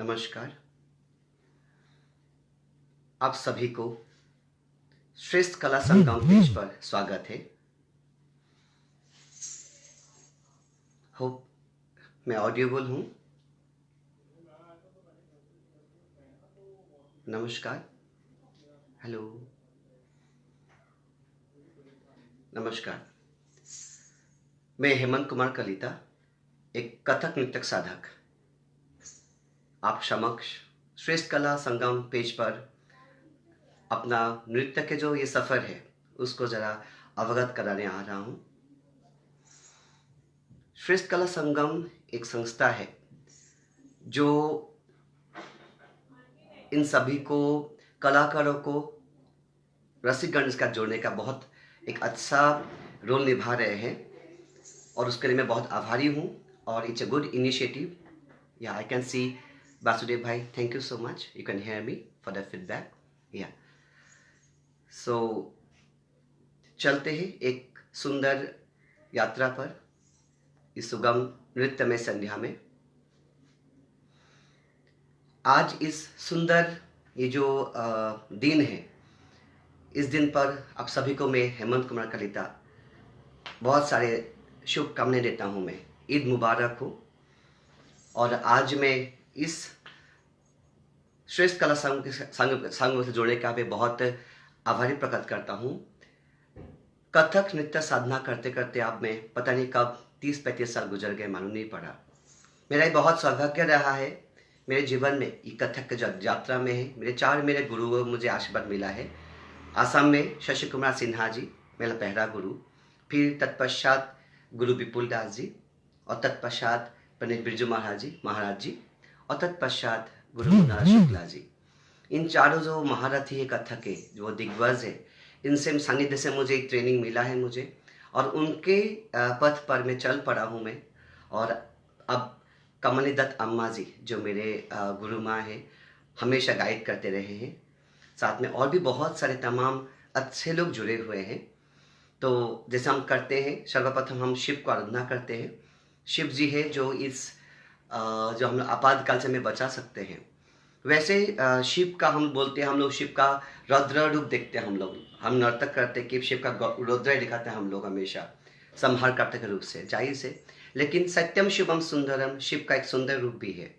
नमस्कार। आप सभी को श्रेष्ठ कला संगम पेज पर स्वागत है। होप मैं ऑडिएबल हूँ। नमस्कार, हेलो, नमस्कार। मैं हेमंत कुमार कलिता, एक कथक नृत्यक साधक, आप समक्ष श्रेष्ठ कला संगम पेज पर अपना नृत्य के जो ये सफ़र है उसको ज़रा अवगत कराने आ रहा हूँ। श्रेष्ठ कला संगम एक संस्था है जो इन सभी को, कलाकारों को, रसिकगण इसका जोड़ने का बहुत एक अच्छा रोल निभा रहे हैं और उसके लिए मैं बहुत आभारी हूँ। और इट्स अ गुड इनिशिएटिव। या आई कैन सी वासुदेव भाई, thank you so much, you can hear me for the feedback. या सो चलते हैं एक सुंदर यात्रा पर इस सुगम नृत्यमय संध्या में। आज इस सुंदर ये जो दिन है, इस दिन पर आप सभी को मैं हेमंत कुमार कलिता बहुत सारे शुभकामनाएं देता हूँ। मैं ईद मुबारक हो। और आज मैं इस श्रेष्ठ कला संघ से जुड़ने का भी बहुत आभारी प्रकट करता हूँ। कथक नृत्य साधना करते करते अब मैं पता नहीं कब 30-35 साल गुजर गए, मालूम नहीं पड़ा। मेरा ये बहुत सौभाग्य रहा है मेरे जीवन में, ये कथक की यात्रा में है। मेरे गुरुओं मुझे आशीर्वाद मिला है। आसाम में शशि कुमार सिन्हा जी मेरा पहला गुरु, फिर तत्पश्चात गुरु विपुल दास जी, और तत्पश्चात पंडित बिरजू महाराज जी, और तत्पश्चात गुरु मुन्नाराम शुक्ला जी। इन चारों जो महारथी है कथक के, जो दिग्गज है, इनसे सानिध्य से मुझे एक ट्रेनिंग मिला है मुझे, और उनके पथ पर मैं चल पड़ा हूँ मैं। और अब कमली दत्त अम्मा जी जो मेरे गुरु माँ है, हमेशा गाइड करते रहे हैं। साथ में और भी बहुत सारे तमाम अच्छे लोग जुड़े हुए हैं। तो जैसे हम करते हैं, सर्वप्रथम हम शिव को आराधना करते हैं। शिव जी है जो इस जो हम आपातकाल से हमें बचा सकते हैं। वैसे शिव का हम बोलते हैं, हम लोग शिव का रौद्र रूप देखते हैं। हम नर्तक करते हैं कि शिव का रौद्र दिखाते हैं हम लोग हमेशा, संहार करते के रूप से, जाहिर से। लेकिन सत्यम शिवम सुंदरम, शिव का एक सुंदर रूप भी है।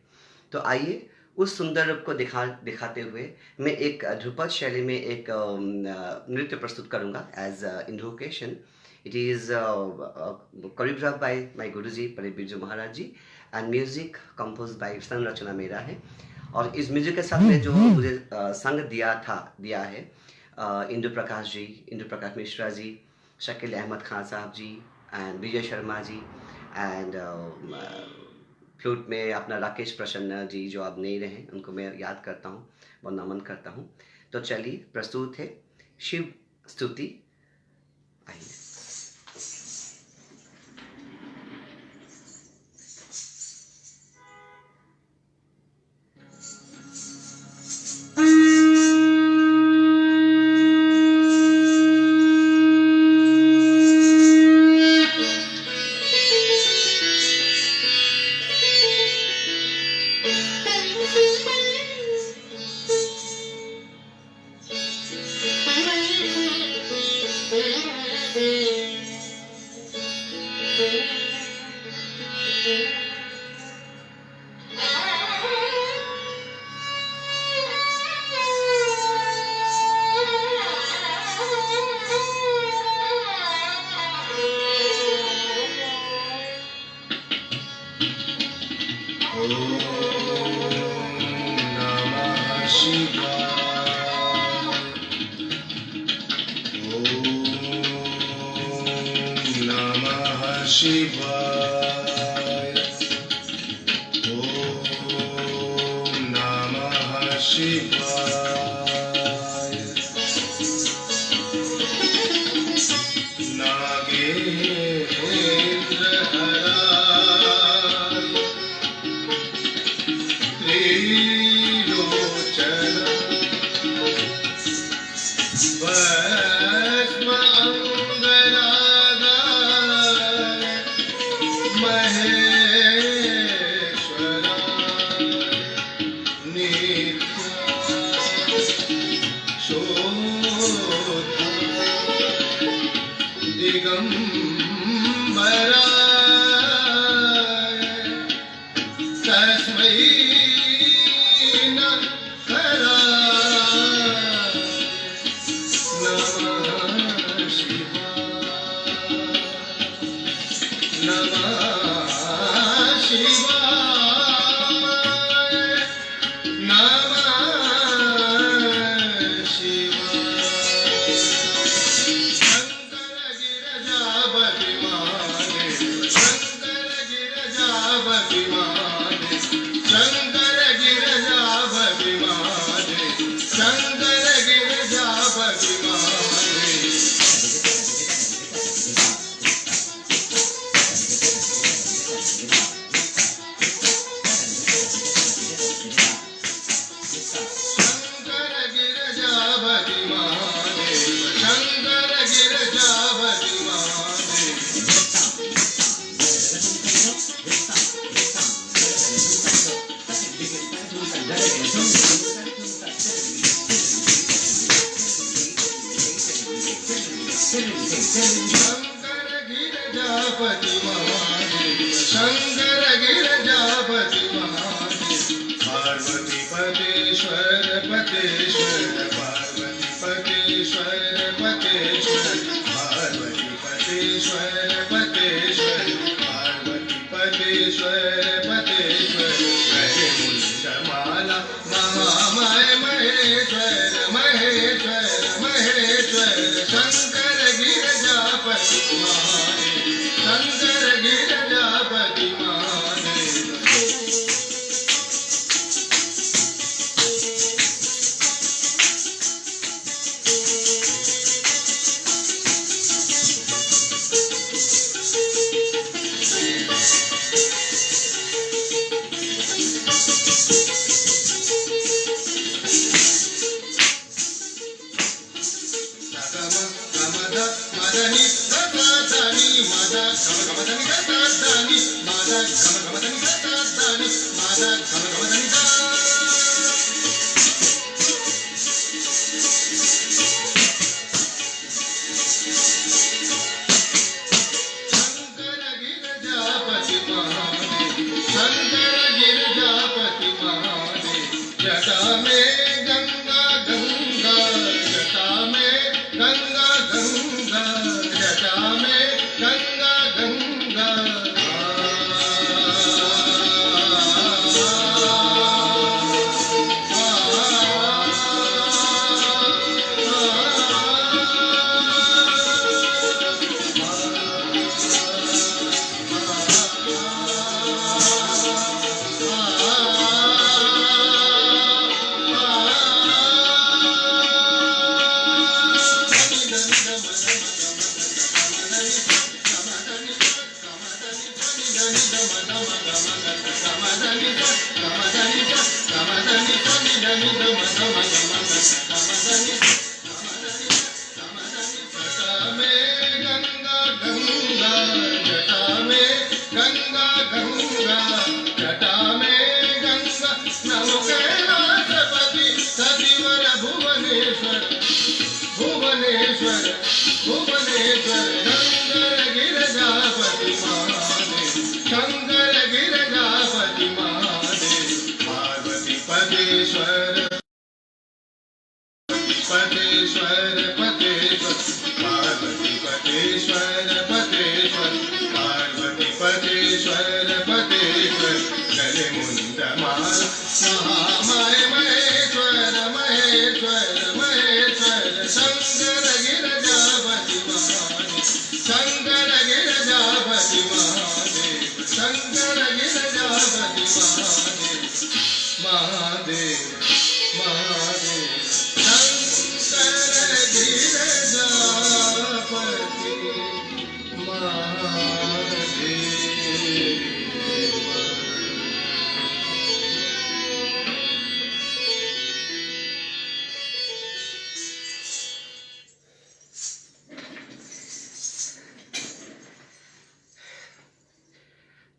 तो आइए उस सुंदर रूप को दिखाते हुए मैं एक ध्रुपद शैली में एक नृत्य प्रस्तुत करूँगा as invocation. It is choreograph by my guruji Pandit Birju Maharaj ji, and music compose by संरचना मेरा है। और इस म्यूजिक के साथ में जो मुझे संग दिया है इंदु प्रकाश मिश्रा जी, शकील अहमद खान साहब ji, and Vijay Sharma ji, and flute में अपना राकेश प्रसन्न जी जो अब नहीं रहे, उनको मैं याद करता हूँ, बहुत नमन करता हूँ। तो चलिए प्रस्तुत है शिव स्तुति। आइए।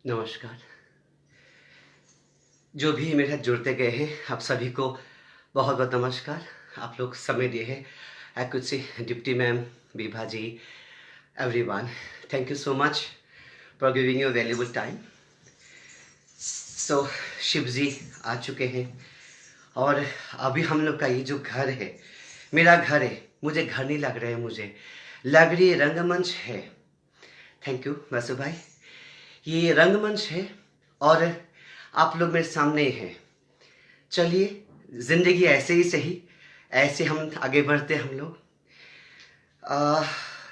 नमस्कार। जो भी मेरे साथ जुड़ते गए हैं, आप सभी को बहुत बहुत नमस्कार। आप लोग समय दिए हैं। I could see deputy ma'am, Vibha ji, everyone, thank you so much for giving your valuable time. So Shiv ji आ चुके हैं और अभी हम लोग का ये जो घर है, मेरा घर है, मुझे घर नहीं लग रहा है, मुझे लग रही है रंगमंच है। थैंक यू वसु भाई। ये रंगमंच है और आप लोग मेरे सामने हैं। चलिए, ज़िंदगी ऐसे ही सही, ऐसे हम आगे बढ़ते हम लोग।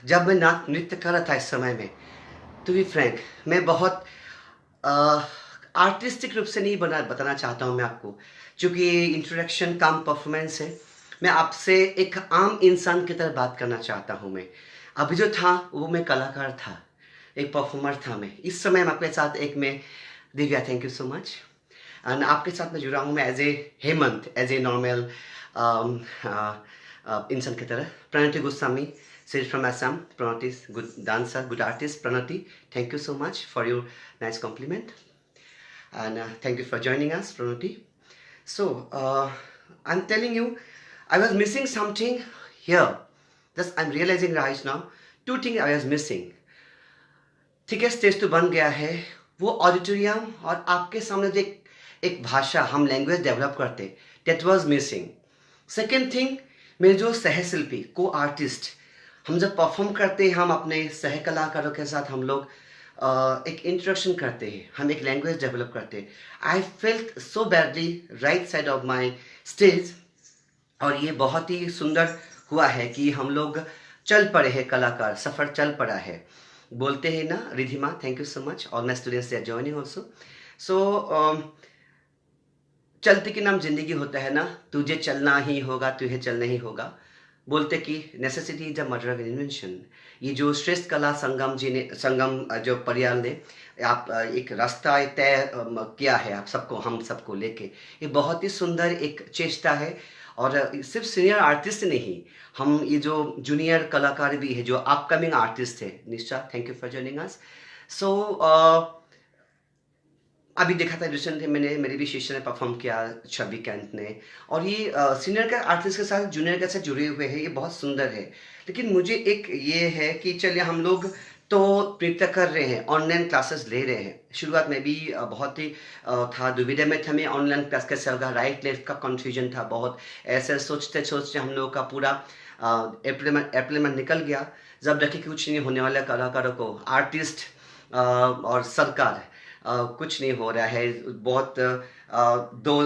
जब मैं नृत्य कर रहा था इस समय में, टू बी फ्रैंक, मैं बहुत आर्टिस्टिक रूप से नहीं बताना चाहता हूँ मैं आपको, क्योंकि इंट्रोडक्शन कम परफॉर्मेंस है। मैं आपसे एक आम इंसान की तरह बात करना चाहता हूँ। मैं अभी जो था वो मैं कलाकार था, एक परफॉर्मर था मैं। इस समय मैं आपके साथ Divya, thank you so much. And आपके साथ मैं जुड़ा हूँ मैं as a Hemant, as a normal इंसान की तरह। Pranati Goswami, She's from Assam. Pranati is good dancer, good artist. Pranati, thank you so much for your nice compliment, and thank you for joining us, Pranati. So I'm telling you, I was missing something here. Just I'm realizing right now, two things I was missing. ठीक है, stage तो बन गया है, वो auditorium और आपके सामने जो एक भाषा, हम लैंग्वेज डेवलप करते, that was missing. Second thing, मेरे जो सहशिल्पी, को आर्टिस्ट, हम जब परफॉर्म करते हैं, हम अपने सह कलाकारों के साथ हम लोग एक इंट्रोडक्शन करते हैं, हम एक लैंग्वेज डेवलप करते हैं। I felt so badly right side of my stage, और ये बहुत ही सुंदर हुआ है कि हम लोग चल पड़े हैं, कलाकार सफ़र चल पड़ा है। बोलते हैं ना Ridhima, thank you so much, all my students they are joining also. So चलते के नाम जिंदगी होता है ना, तुझे चलना ही होगा, तुझे चलना ही होगा। बोलते कि necessity is the mother of invention. ये जो श्रेष्ठ कला संगम जी ने, संगम जो परियाल ने आप एक रास्ता तय किया है आप सबको, हम सबको लेके, ये बहुत ही सुंदर एक चेष्टा है। और सिर्फ सीनियर आर्टिस्ट नहीं, हम ये जो जूनियर कलाकार भी है, जो अपकमिंग आर्टिस्ट है। Nisha, thank you for joining us. So अभी देखा था रिसेंटली, मैंने मेरे भी शिष्य ने परफॉर्म किया, छवि कैंट ने, और ये सीनियर का आर्टिस्ट के साथ जूनियर के साथ जुड़े हुए हैं, ये बहुत सुंदर है। लेकिन मुझे एक ये है कि चलिए हम लोग तो नृत्य कर रहे हैं, ऑनलाइन क्लासेस ले रहे हैं। शुरुआत में भी बहुत ही था, दुविधा में था मैं, ऑनलाइन क्लास कैसे होगा, राइट लेफ्ट का कन्फ्यूजन था बहुत। ऐसे सोचते सोचते हम लोग का पूरा अप्रैल में निकल गया, जब देखे कि कुछ नहीं होने वाला कलाकारों को, आर्टिस्ट और सरकार कुछ नहीं हो रहा है। बहुत दो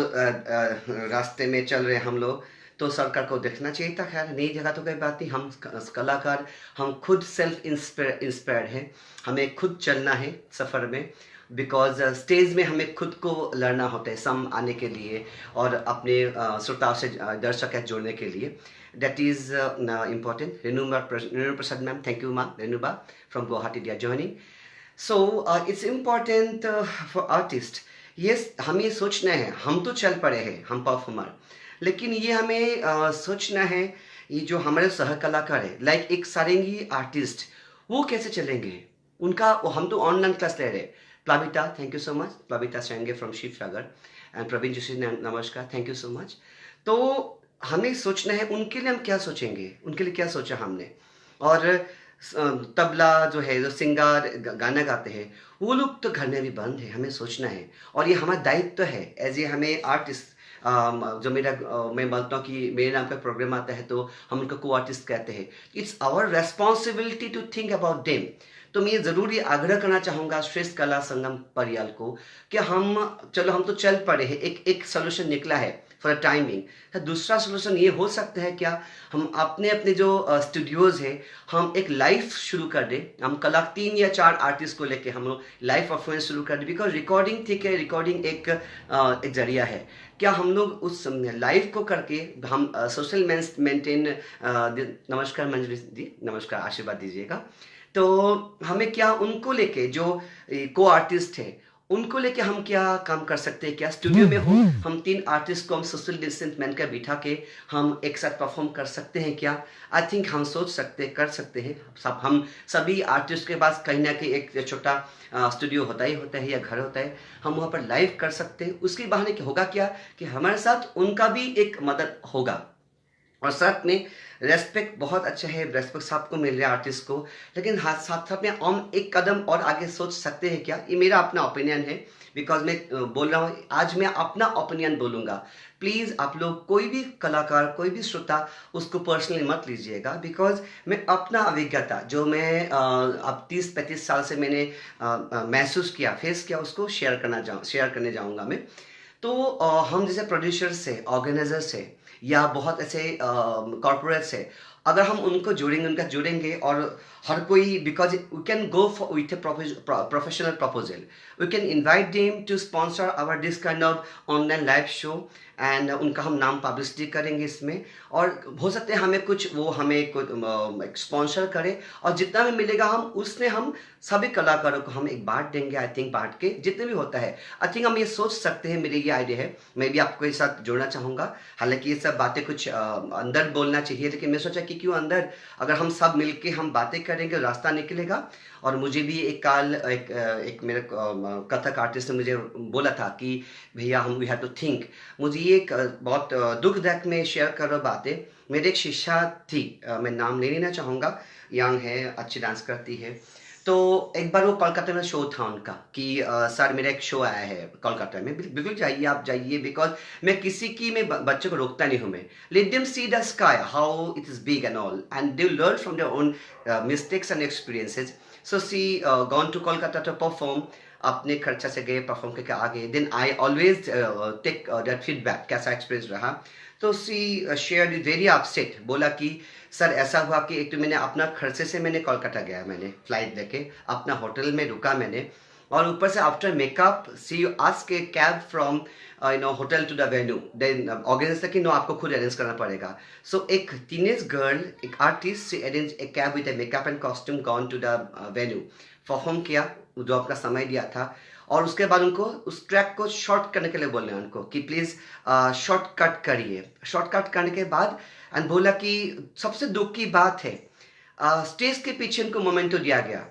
रास्ते में चल रहे हम लोग। तो सरकार को देखना चाहिए था। खैर, नहीं देखा तो कोई बात नहीं, हम कलाकार, हम खुद सेल्फ इंस्पायर्ड हैं, हमें खुद चलना है सफ़र में। बिकॉज स्टेज में हमें खुद को लड़ना होता है सम आने के लिए, और अपने श्रोताओं से, दर्शक है, जोड़ने के लिए। That is important. Renu Prasad ma'am, thank you ma'am, Renuba from Guwahati, they are joining. So it's important for artist. ये हम ये सोचना है, हम तो चल पड़े हैं, हम परफॉर्मर, लेकिन ये हमें सोचना है, ये जो हमारे सह कलाकार है, लाइक एक सारंगी आर्टिस्ट, वो कैसे चलेंगे उनका, हम तो ऑनलाइन क्लास ले रहे हैं। Plavita, thank you so much, Plavita Senge from Sivasagar, and Praveen Joshi, नमस्कार, थैंक यू सो मच। तो हमें सोचना है उनके लिए हम क्या सोचेंगे, उनके लिए क्या सोचा हमने। और तबला जो है, जो सिंगर गाना गाते हैं, वो लोग तो घर में भी बंद है, हमें सोचना है। और ये हमारा दायित्व है एज ए, हमें आर्टिस्ट, जो मैं बोलता हूँ कि मेरे नाम का प्रोग्राम आता है तो हम उनको को आर्टिस्ट कहते हैं। It's our responsibility to think about them. तो मैं ये ज़रूरी आग्रह करना चाहूँगा श्रेष्ठ कला संगम परियाल को कि चलो हम तो चल पड़े हैं, एक सोल्यूशन निकला है फॉर टाइमिंग। तो दूसरा सोल्यूशन ये हो सकता है क्या, हम अपने अपने जो स्टूडियोज़ है, हम एक लाइव शुरू कर दें। हम कला 3 या 4 आर्टिस्ट को लेके हम लोग लाइव परफॉर्मेंस शुरू कर दें। बिकॉज रिकॉर्डिंग ठीक है, रिकॉर्डिंग एक जरिया है। क्या हम लोग उस लाइव को करके हम सोशल मेंटेन, नमस्कार मंजरी दी, नमस्कार, आशीर्वाद दीजिएगा। तो हमें क्या उनको लेके, जो को आर्टिस्ट है, उनको लेके हम क्या काम कर सकते हैं, क्या स्टूडियो में हो, हम 3 आर्टिस्ट को हम सोशल डिस्टेंस मैन कर बिठा के हम एक साथ परफॉर्म कर सकते हैं क्या? आई थिंक हम सोच सकते, कर सकते हैं। हम सभी आर्टिस्ट के पास कहीं ना कहीं एक छोटा स्टूडियो होता ही होता है या घर होता है, हम वहाँ पर लाइव कर सकते हैं। उसके बहाने होगा क्या कि हमारे साथ उनका भी एक मदद होगा। और साथ में रेस्पेक्ट बहुत अच्छा है, रेस्पेक्ट सबको मिल रहा है आर्टिस्ट को, लेकिन हाथ साथ साथ में हम एक कदम और आगे सोच सकते हैं क्या? ये मेरा अपना ओपिनियन है, बिकॉज मैं बोल रहा हूँ, आज मैं अपना ओपिनियन बोलूँगा। प्लीज़ आप लोग कोई भी कलाकार, कोई भी श्रोता उसको पर्सनली मत लीजिएगा, बिकॉज मैं अपना अभिज्ञता जो मैं अब 30-35 साल से मैंने महसूस किया, फेस किया, उसको शेयर करने जाऊँगा मैं। तो हम जैसे प्रोड्यूसर से, ऑर्गेनाइजर से, या बहुत ऐसे कॉरपोरेट से, अगर हम उनको जुड़ेंगे और हर कोई, because we can go for with a professional proposal, we can invite them to sponsor our this kind of online live show, and उनका हम नाम पब्लिसिटी करेंगे इसमें, और हो सकता है हमें कुछ स्पॉन्सर करे, और जितना भी मिलेगा हम सभी कलाकारों को हम एक बांट देंगे। आई थिंक बांट के जितने भी होता है, आई थिंक हम ये सोच सकते हैं, मेरी ये आइडिया है, मैं भी आपको इस साथ जोड़ना चाहूँगा। हालांकि ये सब बातें कुछ अंदर बोलना चाहिए, लेकिन मैं सोचा कि क्यों अंदर, अगर हम सब मिलके हम बातें करेंगे रास्ता निकलेगा। और मुझे भी एक मेरे कथक आर्टिस्ट ने मुझे बोला था कि भैया हम वी हैव टू थिंक। मुझे ये एक बहुत दुखदायक में शेयर कर रहा बातें। मेरी एक शिष्या थी, मैं नाम नहीं लेना चाहूँगा, यंग है, अच्छी डांस करती है। तो एक बार वो कोलकाता में शो था उनका कि सर मेरा एक शो आया है कोलकाता में, बिल्कुल जाइए, आप जाइए, बिकॉज मैं बच्चों को रोकता नहीं हूँ। मैं let them see the sky how it is big and all, and they learn from their own mistakes and experiences. So she gone to Kolkata to perform, अपने खर्चा से गए, परफॉर्म करके आ गए। Then I always take that feedback, कैसा experience रहा। तो she share is very upset, बोला कि सर ऐसा हुआ कि एक तो मैंने अपना खर्चे से मैंने कोलकाता गया, मैंने फ्लाइट लेके अपना होटल में रुका मैंने, और ऊपर से after makeup she ask a cab from hotel to the venue, then organiser कि नो आपको खुद अरेंज करना पड़ेगा। सो एक टीनेज गर्ल, एक artist, she arrange a cab with a makeup and costume, gone to the venue, perform किया, जो आपका समय दिया था, और उसके बाद उनको उस ट्रैक को शॉर्ट करने के लिए बोलने उनको कि प्लीज़ शॉर्टकट करिए। शॉर्टकट करने के बाद एंड बोला कि सबसे दुख की बात है, स्टेज के पीछे उनको मोमेंटो दिया गया।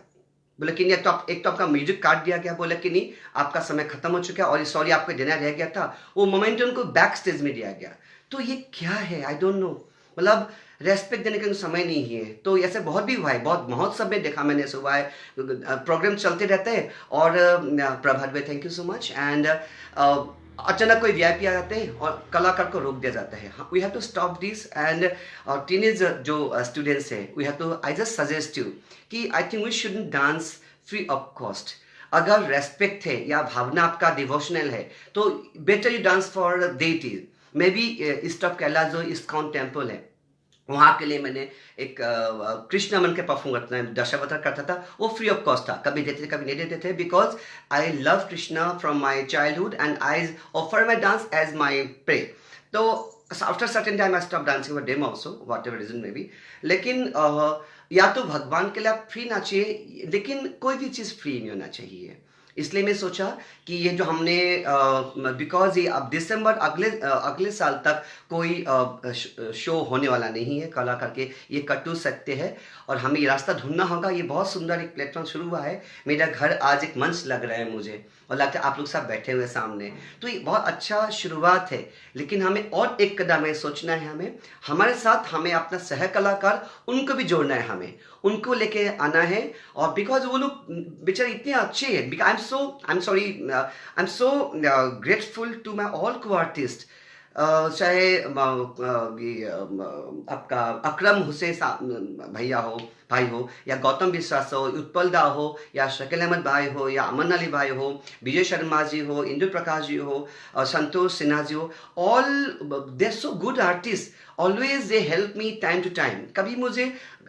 बोले कि नहीं, एक तो आपका म्यूजिक काट दिया गया, बोले कि नहीं आपका समय खत्म हो चुका है, और सॉरी आपको देना रह गया था, वो मोमेंटो उनको बैक स्टेज में दिया गया। तो ये क्या है, आई डोंट नो, मतलब रेस्पेक्ट देने का समय नहीं है। तो ऐसे बहुत भी हुआ है, बहुत महोत्सव में देखा मैंने, ऐसा हुआ है, प्रोग्राम चलते रहते हैं, और प्रभात भाई thank you so much, and अचानक कोई वीआईपी आ जाते हैं और कलाकार को रोक दिया जाता है। We have to stop this, and teenage जो स्टूडेंट्स है, we have to, I just suggest you कि I think we shouldn't dance free of cost. अगर रेस्पेक्ट है या भावना आपका डिवोशनल है, तो better you dance for deity. May be east of Kailash जो इस्कॉन टेम्पल है, वहाँ के लिए मैंने एक कृष्णा मन के परफॉर्म करता है, दशावतार करता था, वो फ्री ऑफ कॉस्ट था, कभी देते थे कभी नहीं देते थे, because I love Krishna from my childhood and I offer my dance as my pray. तो after certain time I stop dancing for them also, whatever reason may be. लेकिन या तो भगवान के लिए आप फ्री नाचिए, लेकिन कोई भी चीज़ फ्री नहीं होना चाहिए। इसलिए मैं सोचा कि ये जो हमने बिकॉज ये अब दिसंबर अगले साल तक कोई शो होने वाला नहीं है, कलाकार के ये कटू सकते हैं, और हमें ये रास्ता ढूंढना होगा। ये बहुत सुंदर एक प्लेटफॉर्म शुरू हुआ है, मेरा घर आज एक मंच लग रहा है मुझे, और लगता है आप लोग सब बैठे हुए सामने, तो ये बहुत अच्छा शुरुआत है। लेकिन हमें और एक कदम है सोचना है, हमें हमारे साथ हमें अपना सह कलाकार उनको भी जोड़ना है, हमें उनको लेके आना है। और बिकॉज वो लोग बेचारे इतने अच्छे हैं, I am so grateful to my all co artist, चाहे आपका अकरम हुसैन भैया हो, भाई हो, या गौतम विश्वास हो, उत्पल दा हो, या शकील अहमद भाई हो, या अमन अली भाई हो, विजय शर्मा जी हो, इंदु प्रकाश जी हो, संतोष सिन्हा जी हो, all they are so good artist, always they help me time to time. कभी मुझे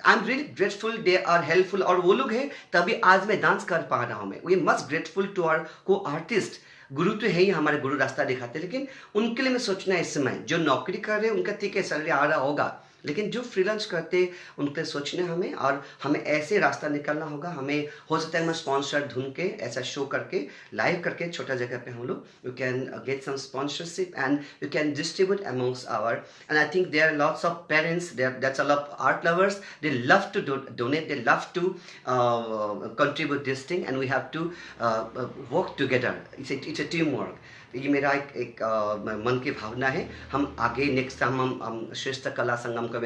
I am really grateful, they are helpful, और वो लोग हैं तभी आज मैं डांस कर पा रहा हूँ। मैं we must grateful to our co artist. गुरु तो है ही, हमारे गुरु रास्ता दिखाते, लेकिन उनके लिए मैं सोचना है इस समय, जो नौकरी कर रहे हैं उनका ठीक है सैलरी आ रहा होगा, लेकिन जो फ्रीलांस करते उनके सोचने हमें, और हमें ऐसे रास्ता निकलना होगा। हमें हो सकता है मैं स्पॉन्सर ढूंढ के ऐसा शो करके लाइव करके छोटा जगह पे हम लोग you can get some sponsorship and you can distribute amongst our, and I think there are lots of parents, that's all of art lovers, they love to donate, they love to contribute this thing, and we have to work together. It's a teamwork. ये मेरा मन की भावना है। हम आगे next time हम श्रेष्ठ कला संगम को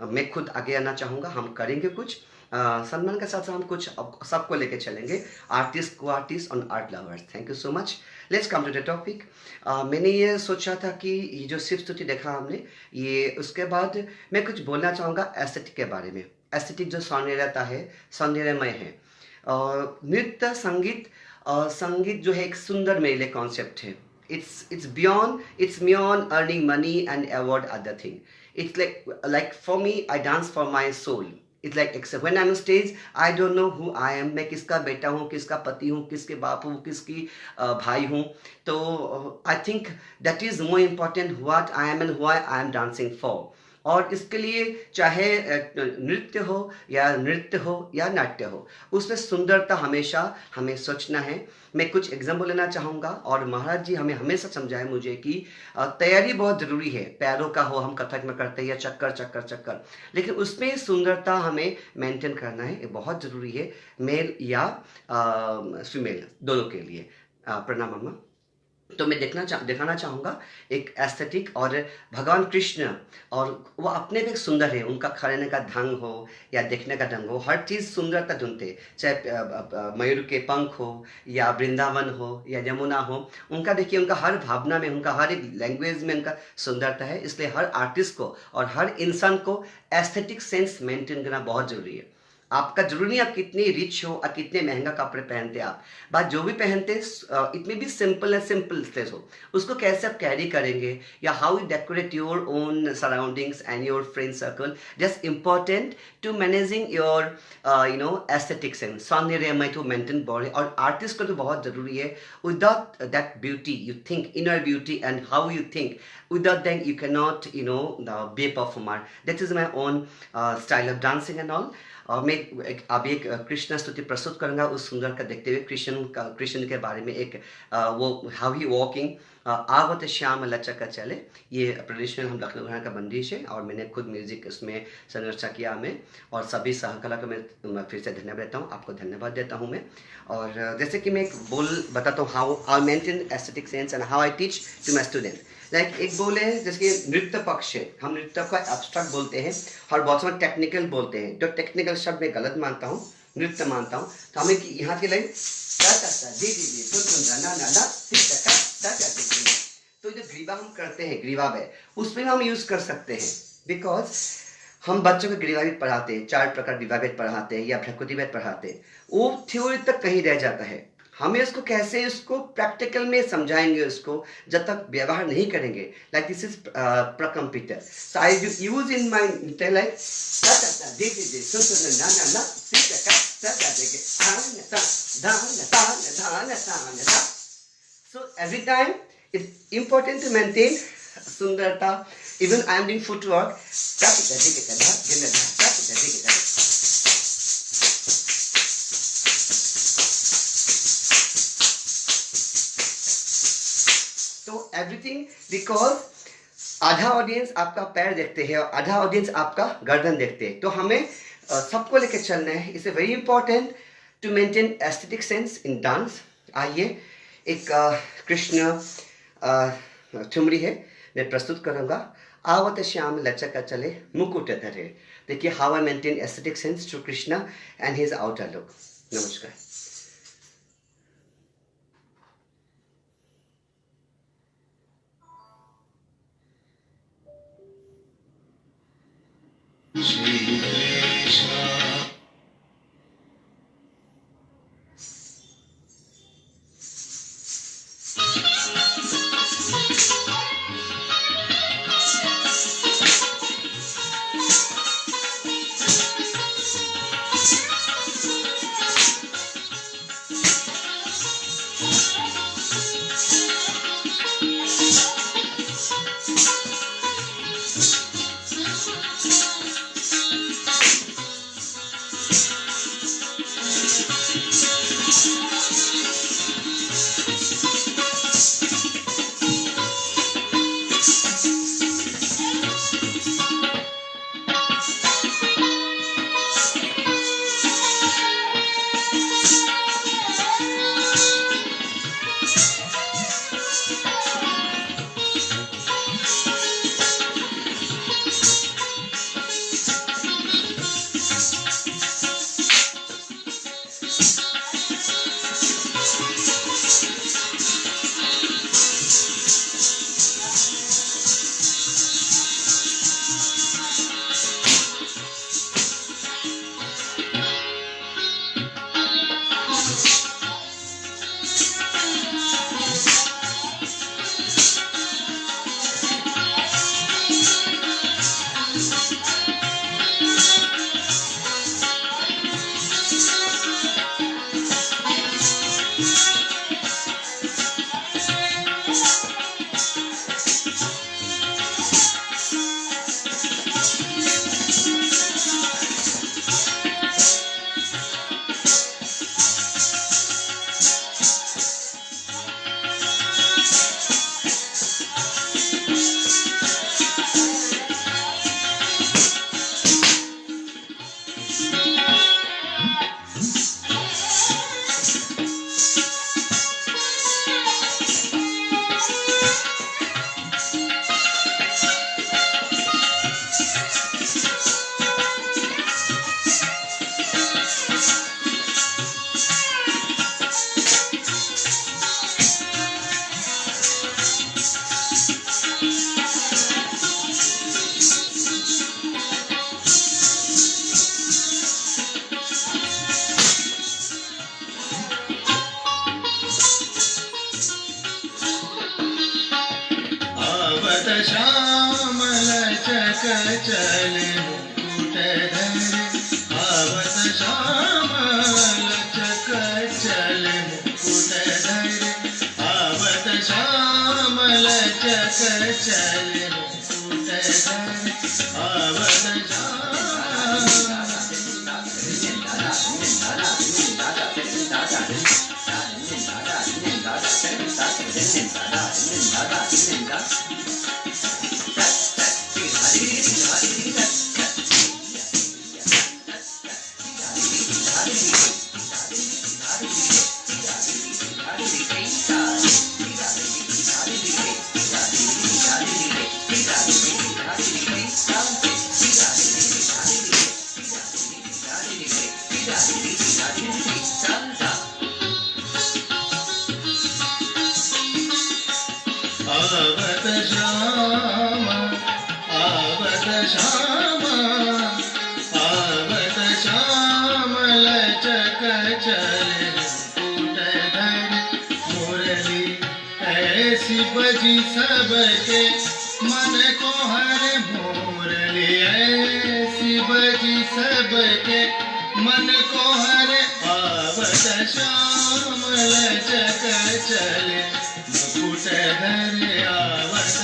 मैं खुद आगे आना चाहूँगा। हम करेंगे कुछ सम्मान के साथ साथ हम कुछ सबको लेके चलेंगे, आर्टिस्ट, को आर्टिस्ट और art lovers. Thank you so much. Let's come to the topic. मैंने ये सोचा था कि ये जो शिव स्तुति देखा हमने, ये उसके बाद मैं कुछ बोलना चाहूँगा एस्थेटिक के बारे में। एस्थेटिक जो सौंदर्यता है, सौंदर्यमय है। नृत्य, संगीत, संगीत जो है एक सुंदर मेरे लिए कॉन्सेप्ट है। It's beyond earning money and award other thing. It's like for me, I dance for my soul. It's like except when I'm on stage, I don't know who I am. मैं किसका बेटा हूँ, किसका पति हूँ, किसके बाप हूँ, किसकी भाई हूँ। तो I think that is more important what I am and why I am dancing for. और इसके लिए चाहे नृत्य हो या नाट्य हो, उसमें सुंदरता हमेशा हमें सोचना है। मैं कुछ एग्जाम्पल लेना चाहूँगा। और महाराज जी हमें हमेशा समझाए मुझे कि तैयारी बहुत ज़रूरी है। पैरों का हो, हम कथक में करते हैं या चक्कर चक्कर चक्कर, लेकिन उसमें सुंदरता हमें मेंटेन करना है, ये बहुत ज़रूरी है, मेल या फीमेल दोनों के लिए। प्रणाम अम्मा। तो मैं दिखाना चाहूँगा एक एस्थेटिक और भगवान कृष्ण, और वो अपने भी सुंदर है। उनका खड़े का ढंग हो या देखने का ढंग हो, हर चीज़ सुंदरता ढूंढते, चाहे मयूर के पंख हो या वृंदावन हो या यमुना हो। उनका देखिए, उनका हर भावना में, उनका हर एक लैंग्वेज में उनका सुंदरता है। इसलिए हर आर्टिस्ट को और हर इंसान को एस्थेटिक सेंस मेंटेन करना बहुत ज़रूरी है। आपका जरूरी नहीं आप कितनी रिच हो और कितने महंगा कपड़े पहनते आप, बात जो भी पहनते इतने भी सिंपल है, सिंपल स्टेज हो, उसको कैसे आप कैरी करेंगे, या how you decorate your own surroundings and your friend circle, just important to managing your aesthetic sense, सौंदर्यमय टू मेंटेन बॉडी। और आर्टिस्ट को तो बहुत ज़रूरी है। Without that beauty you think, inner beauty and how you think, without them you cannot be a performer. That is my own style of dancing and all. मैं अभी एक कृष्ण स्तुति प्रस्तुत करूँगा उस सुंदर का देखते हुए। कृष्ण के बारे में एक वो हाउ ही वॉकिंग, आवत श्याम लचक चले, ये ट्रेडिशनल हम लखनऊ घराना का बंदिश है। और मैंने खुद म्यूजिक इसमें संरचना किया मैं, और सभी सहकला को मैं फिर से धन्यवाद देता हूँ, आपको धन्यवाद देता हूँ मैं। और जैसे कि मैं एक बोल बताता हूँ, how I maintain aesthetic sense and how I teach to my student. Like एक बोले जैसे कि नृत्य पक्ष है, हम नृत्य को एब्स्ट्रैक्ट बोलते हैं और बहुत समय टेक्निकल बोलते हैं। जो टेक्निकल शब्द मैं गलत मानता हूँ, नृत्य मानता हूँ। तो हमें यहाँ की लाइन तो जो ग्रीवा हम करते हैं, ग्रीवा में उसमें हम यूज कर सकते हैं, बिकॉज हम बच्चों को ग्रीवावेद पढ़ाते हैं, 4 प्रकार ग्रीवावेद पढ़ाते हैं या भ्रकुटिवेद पढ़ाते हैं, वो थ्योरी तक कहीं रह जाता है। हमें इसको कैसे इसको प्रैक्टिकल में समझाएंगे, उसको जब तक व्यवहार नहीं करेंगे। लाइक दिस इज प्रकम्पिटर, so I use in my like so every time it's important to maintain sundarta. Even I am doing footwork, तो एवरीथिंग, बिकॉज आधा ऑडियंस आपका पैर देखते हैं और आधा ऑडियंस आपका गर्दन देखते हैं। तो हमें सबको लेकर चलना है। It's very important to maintain aesthetic sense in dance. आइए एक कृष्ण ठुमरी है, मैं प्रस्तुत करूँगा। आवत श्याम लचक चले मुकुट धरे। देखिए how I maintain aesthetic sense to Krishna and his outer look. नमस्कार। चले मुकुट धरे आवत श्यामल चक चले मुकुट धरे आवत श्यामल चक चले मुकुट धरे आवत आवत श्यामा आवत श्यामल चक चले मुकुट धरे मुरली ऐसी बजी सबके मन को हरे मुरली ऐसी बजी सबके मन को हरे आवत श्यामल चक चले मुकुट धरे आवत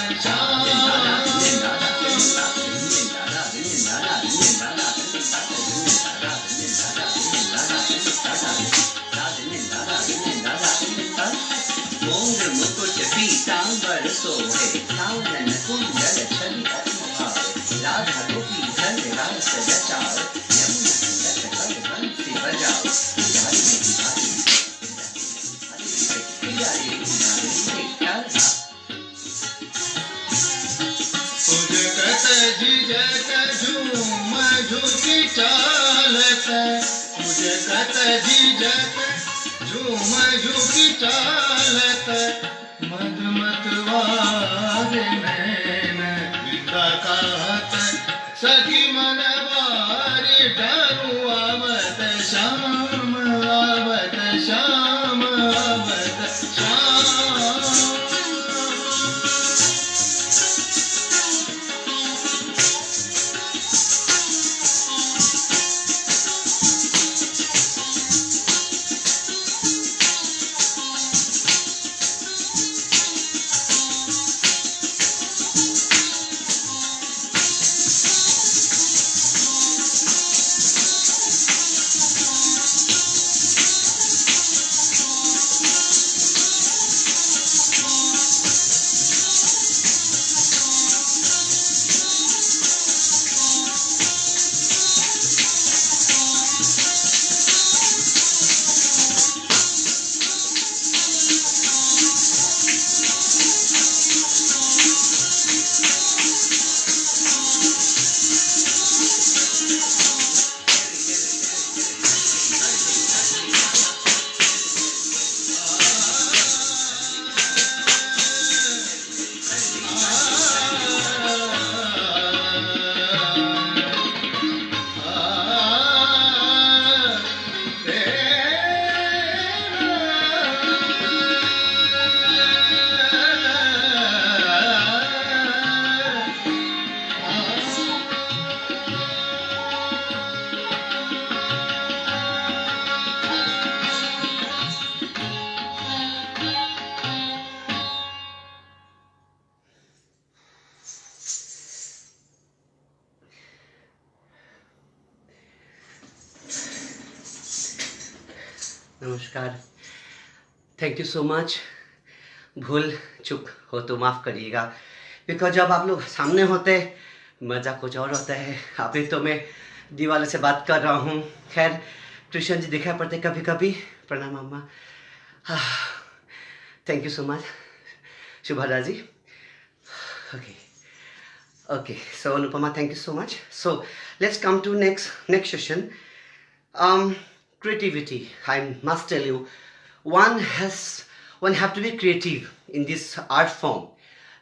मोर मुकुट पीतांबर सोहे सावन कुंडल छवि अतिभाव राधा गोपी धन रास रचाओ यमुना तट पर बंसी बजाओ उजगत झिझक झूम झुकी चालत उजगत झिझक झूम झुकी चालत मधुमतवार नैन बिंदा कहत सखी मन बारी डरू आवत श्याम आवत श्याम आवत श्याम नमस्कार, थैंक यू सो मच। भूल चूक हो तो माफ़ करिएगा, बिकॉज जब आप लोग सामने होते मज़ा कुछ और होता है। अभी तो मैं दीवार से बात कर रहा हूँ। खैर ट्यूशन जी दिखाई पड़ते कभी कभी। प्रणाम अम्मा। Thank you so much Shubhada ji. Okay, so Anupama, thank you so much. So let's come to next session. Creativity. I must tell you, one have to be creative in this art form.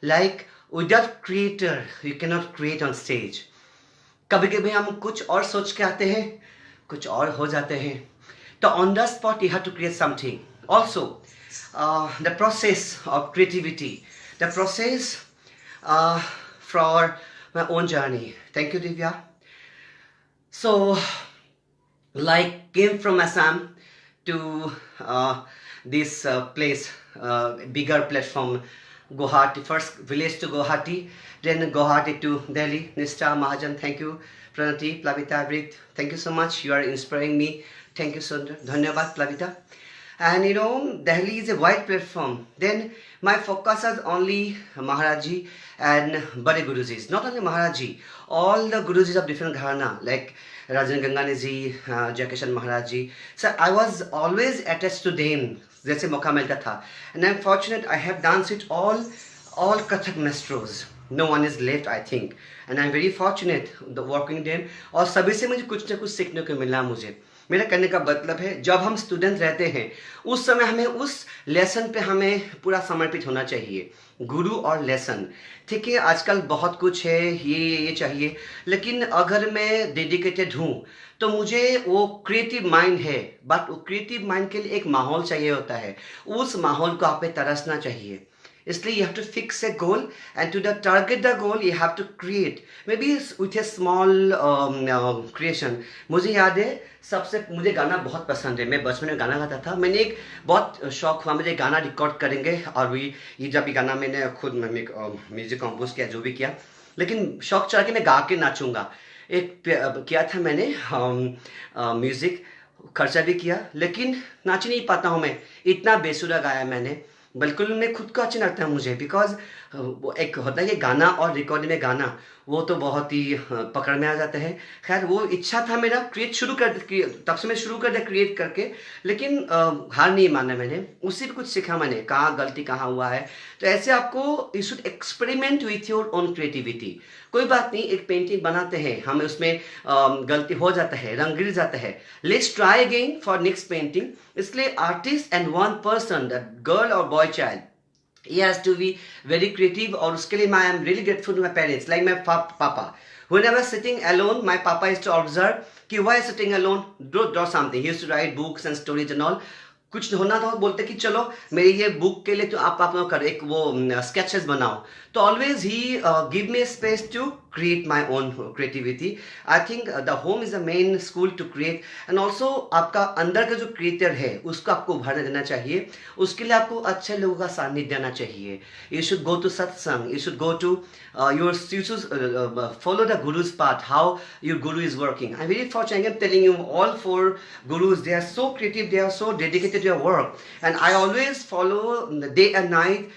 Like without creator, you cannot create on stage. कभी कभी हम कुछ और सोच के आते हैं, कुछ और हो जाते हैं. तो on the spot you have to create something. Also, the process of creativity, the process for my own journey. Thank you, Divya. So, like, came from Assam to this place, bigger platform, Guwahati, first village to Guwahati, then Guwahati to Delhi. Nista, Mahajan, thank you. Pranati, Plavita, Vrit, thank you so much. You are inspiring me. Thank you so much. Dhanyavad, Plavita. And you know, Delhi is a wide platform. Then my focus is only Maharaji and Bade Gurujis. Not only Maharaji, all the Gurujis of different gharana, like Rajan Gangani ji, Jaikishan Maharaj ji. So I was always attached to them. जैसे मौका मिलता था. And I'm fortunate I have danced it all Kathak maestros. No one is left, I think. And I'm very fortunate the working them. और सभी से मुझे कुछ ना कुछ सीखने को मिला मुझे. मेरा कहने का मतलब है जब हम स्टूडेंट रहते हैं उस समय हमें उस लेसन पे हमें पूरा समर्पित होना चाहिए. गुरु और लेसन, ठीक है, आजकल बहुत कुछ है, ये चाहिए, लेकिन अगर मैं डेडिकेटेड हूँ तो मुझे वो क्रिएटिव माइंड है, बट वो क्रिएटिव माइंड के लिए एक माहौल चाहिए होता है. उस माहौल को आप पे तरसना चाहिए. इसलिए you have to fix a goal, and to target the goal you have to create, maybe with a small creation. मुझे याद है सबसे, मुझे गाना बहुत पसंद है. मैं बचपन में गाना गाता था. मैंने एक बहुत शौक हुआ मुझे गाना रिकॉर्ड करेंगे, और ये जब भी गाना मैंने खुद म्यूजिक कंपोज किया, जो भी किया, लेकिन शौक चढ़ा के मैं गा के नाचूंगा. एक किया था मैंने म्यूजिक, खर्चा भी किया, लेकिन नाच नहीं पाता हूँ मैं. इतना बेसुरा गाया मैंने, बिल्कुल मैं खुद को अच्छा लगता है मुझे. बिकॉज वो एक होता है कि गाना और रिकॉर्डिंग में गाना, वो तो बहुत ही पकड़ में आ जाता है. खैर वो इच्छा था मेरा, क्रिएट शुरू कर, तब से मैं शुरू कर दिया क्रिएट करके, लेकिन हार नहीं माना मैंने. उसी पे कुछ सीखा मैंने, कहाँ गलती कहाँ हुआ है. तो ऐसे आपको you should experiment with your own creativity. कोई बात नहीं, एक पेंटिंग बनाते हैं, हमें उसमें गलती हो जाता है, रंग गिर जाता है, let's try again for next painting. इसलिए artist and one person, that girl और boy child, he has to be very creative. और उसके लिए I am really grateful to my parents, like my papa. When I was sitting alone, my papa used to observe कि why sitting alone, draw something. He used to write books and stories and all. कुछ होना था, बोलते कि चलो मेरी ये book के लिए तो आप अपना कर एक वो स्केचेस बनाओ. तो always he give me space to create my own creativity. I think the home is the main school to create, and also आपका अंदर का जो क्रिएटर है उसको आपको उभारने देना चाहिए. उसके लिए आपको अच्छे लोगों का सानिध्य देना चाहिए. You should go to satsang, you should go to you should follow the guru's path, how your guru is working. I'm very fortunate, I'm telling you, all four gurus, they are so creative, they are so dedicated to their work, and I always follow day and night.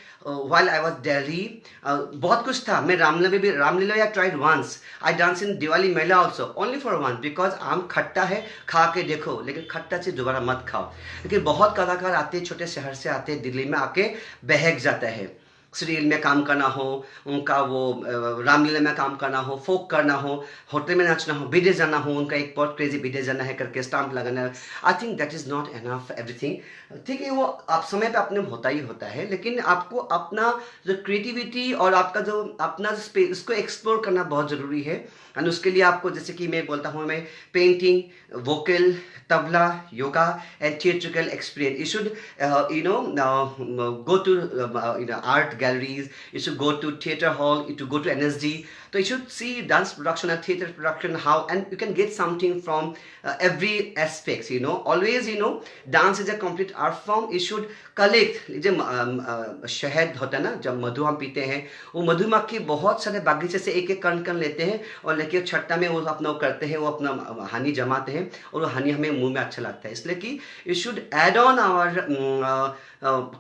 While I was Delhi, बहुत कुछ था. मैं रामलीला या tried once. I danced in Diwali Mela also, only for once, because आम खट्टा है, खा के देखो, लेकिन खट्टा से दोबारा मत खाओ. लेकिन बहुत कलाकार आते हैं, छोटे शहर से आते हैं, दिल्ली में आके बहक जाता है. सीरियल में काम करना हो, उनका वो रामलीला में काम करना हो, फोक करना हो, होटल में नाचना हो, विदेश जाना हो, उनका एक बहुत क्रेजी विदेश जाना है करके स्टाम्प लगाना है. I think that is not enough everything. ठीक है, वो आप समय पे अपने होता ही होता है, लेकिन आपको अपना जो क्रिएटिविटी और आपका जो अपना स्पेस, इसको एक्सप्लोर करना बहुत ज़रूरी है. एंड उसके लिए आपको, जैसे कि मैं बोलता हूँ, मैं painting, vocal, tabla, yoga, and theatrical experience. You should go to art galleries. You should go to theater hall. You should go to NSD. So you should see dance production and theater production, how, and you can get something from every aspects. Always, dance is a complete art form. You should collect. जब शहद होता है ना, जब मधु हम पीते हैं, वो मधुमक्खी बहुत सारे बागीचे से एक एक कण लेते हैं और लेके छट्टा में वो अपना करते हैं, वो अपना हनी जमाते हैं, और वो हनी हमें मुंह में अच्छा लगता है. इसलिए कि you should add on our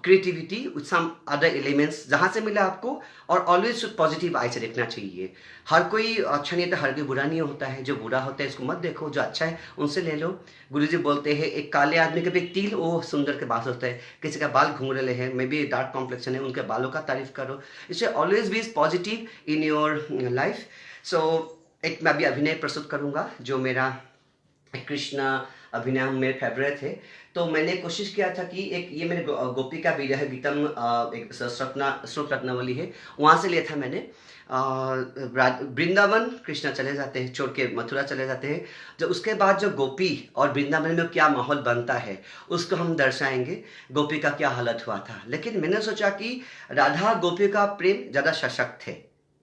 creativity with some other elements, जहाँ से मिला आपको. और ऑलवेज पॉजिटिव आई से देखना चाहिए. हर कोई अच्छा नहीं होता, हर कोई बुरा नहीं होता है. जो बुरा होता है इसको मत देखो, जो अच्छा है उनसे ले लो. गुरुजी बोलते हैं एक काले आदमी के भी तिल वो सुंदर के बाल होता है, किसी का बाल घुंघरेले है, मे बी डार्क कॉम्प्लेक्शन है, उनके बालों का तारीफ करो. इससे always be positive in your life. So एक मैं अभी अभिनय प्रस्तुत करूँगा, जो मेरा कृष्णा अभिनय मेरे फेवरेट है. तो मैंने कोशिश किया था कि एक ये मेरे गोपी का वीडियो है, गीतम एक श्रुत रत्नावली है, वहाँ से लिया था मैंने. वृंदावन कृष्णा चले जाते हैं, छोड़ के मथुरा चले जाते हैं. जब उसके बाद जो गोपी और वृंदावन में क्या माहौल बनता है उसको हम दर्शाएंगे, गोपी का क्या हालत हुआ था. लेकिन मैंने सोचा कि राधा गोपी का प्रेम ज़्यादा सशक्त है,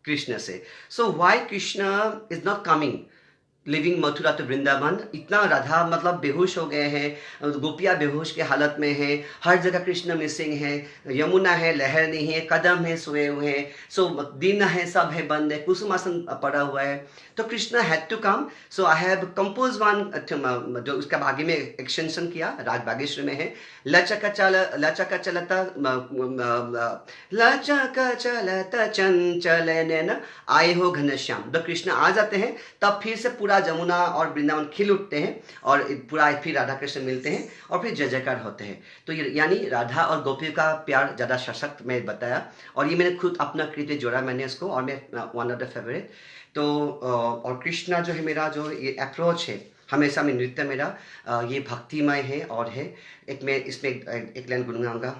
कृष्ण से. So why Krishna is not coming? Living Mathura to Vrindavan. इतना राधा मतलब बेहोश हो गए हैं, गोपियाँ बेहोश के हालत में हैं, हर जगह कृष्ण मिसिंग है, यमुना है लहर नहीं है, कदम है सोए हुए हैं, सो दिन है सब है बंद है, कुसुमासन पड़ा हुआ है. तो Krishna had to come. So I have compose one, जो उसका आगे में एक्सटेंशन किया, राग बागेश्वर में है. लचक चलता चंचल नैन आए हो घनश्याम. जब कृष्ण आ जाते हैं तब फिर से पूरा जमुना और वृंदावन खिल उठते हैं और पूरा फिर राधा कृष्ण मिलते हैं और फिर जय जयकार होते हैं. तो यानी राधा और गोपियों का प्यार ज़्यादा सशक्त मैं बताया, और ये मैंने खुद अपना कृत्य जोड़ा मैंने इसको, और मैं वन ऑफ द फेवरेट. तो और कृष्णा जो है मेरा जो ये अप्रोच है हमेशा में नृत्य मेरा ये भक्तिमय है. और है एक मैं इसमें एक लाइन गुनगुनाऊंगा.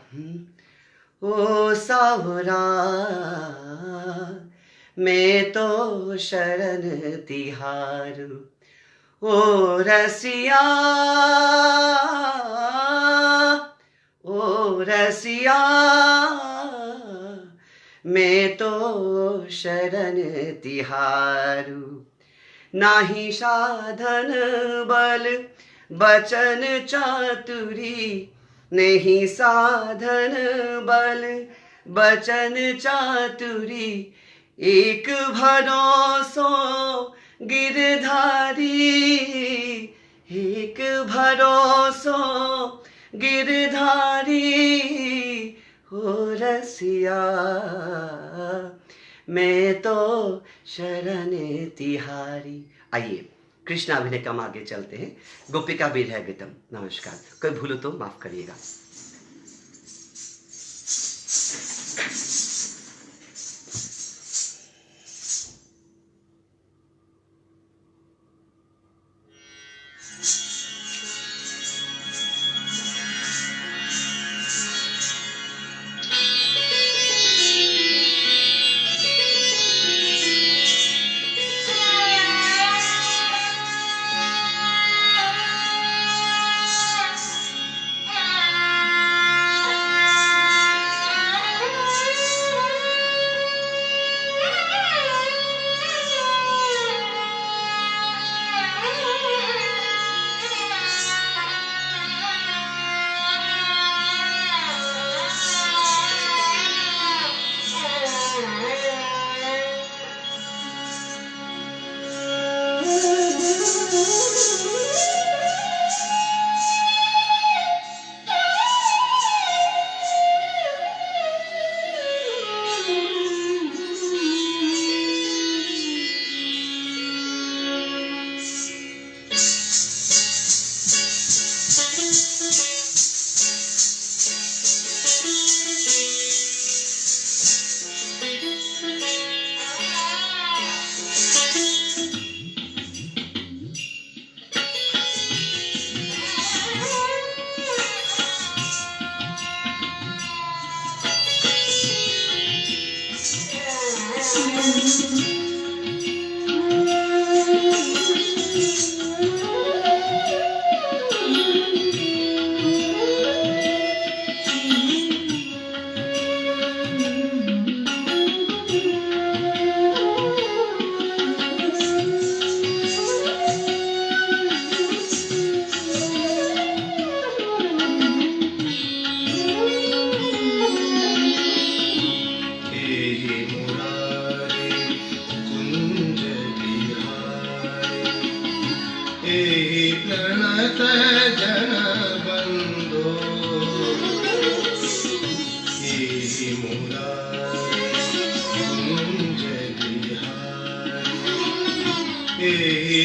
ओ सावरा मैं तो शरण तिहारू, ओ रसिया मैं तो शरण तिहारू. नाही साधन बल बचन चातुरी, नहीं साधन बल बचन चातुरी, एक भरोसो गिरधारी, एक भरोसो गिरधारी, हो रसिया मैं तो शरण तिहारी. आइए कृष्ण अभिनय कम आगे चलते हैं. गोपिका विरह गीतम. नमस्कार. कोई भूलो तो माफ करिएगा.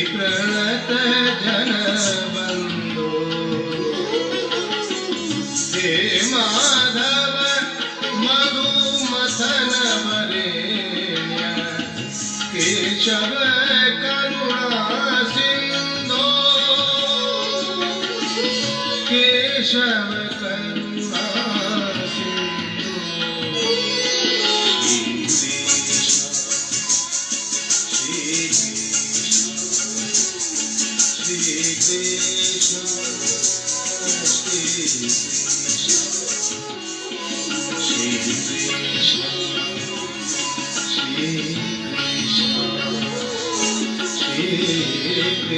प्रणत जन बंदो हे माधव मधु मथन वरेण्य केशव करुणा सिंधो केशव करुणा सिंधो Shri Krishna, Shri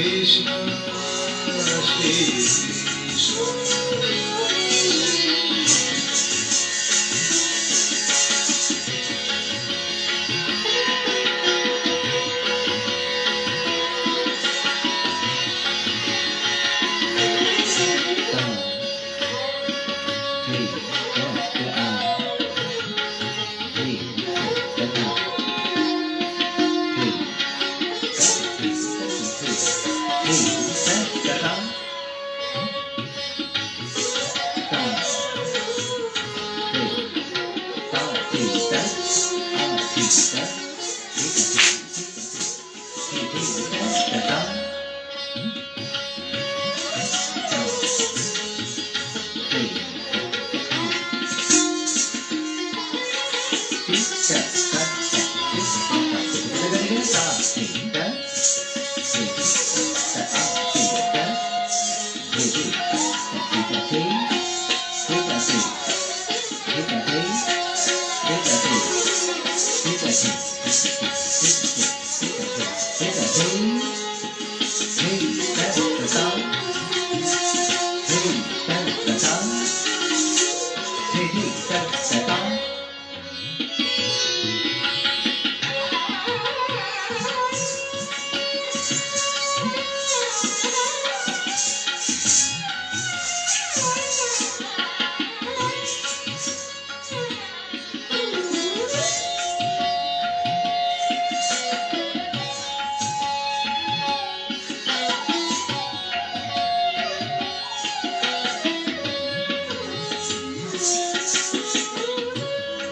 Krishna, Shri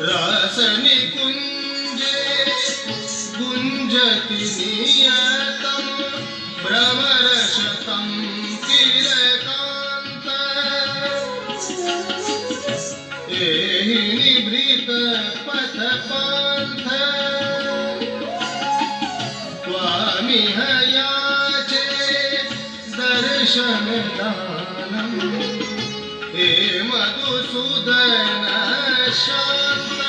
रसनि कुंजे गुंजति नियतं भ्रमरशतं किलकान्त एहि निभृत पथपन्थ त्वामिह याचे दर्शनदानम् हे मधुसूदन शान्त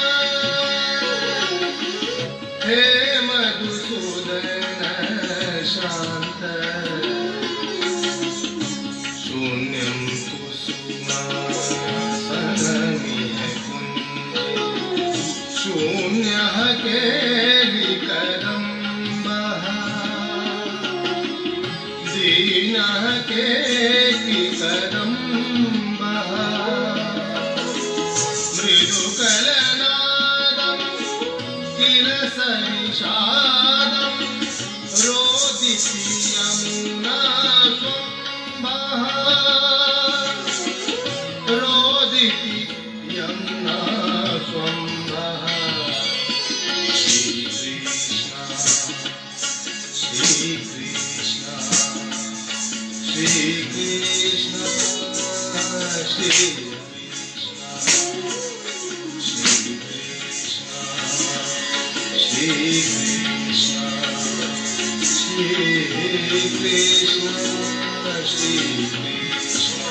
हे मधुसूदन शान्त शून्यं कुसुमासनमिह कुञ्जे शून्यः केलिकदम्बः दीनः केलिकदम्बः मृदुकलनादं किल सनिषादं रोदिति Yamuna स्वम्भः रोदिति Yamuna स्वम्भः Shrikrishna Shrikrishna Shrikrishna Shri Krishna, Shri Krishna.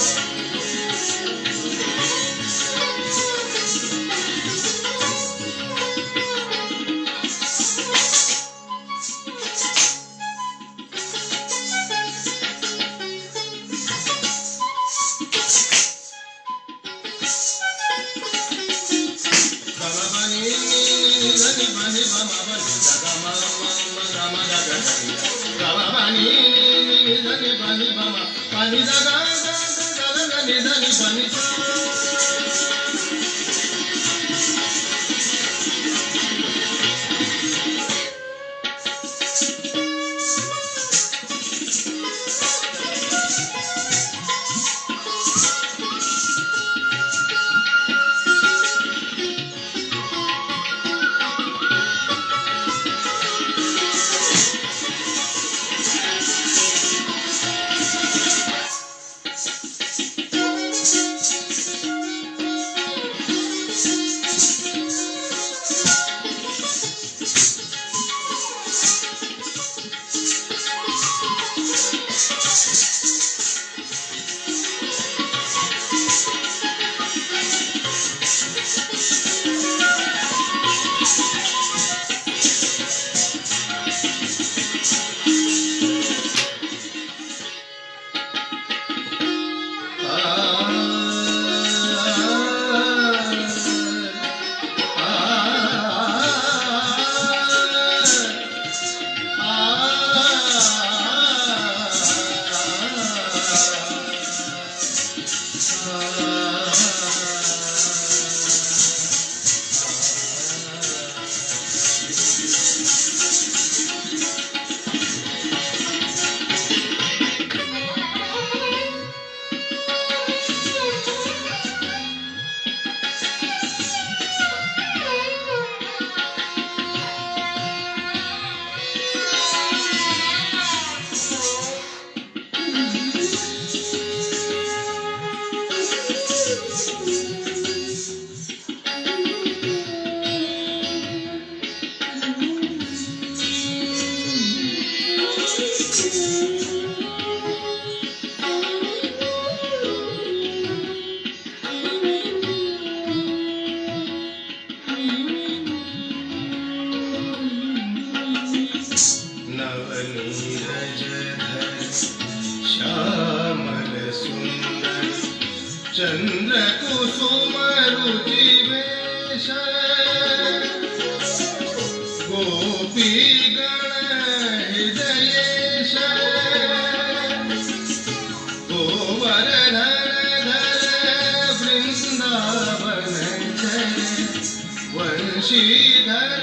Vanshidhar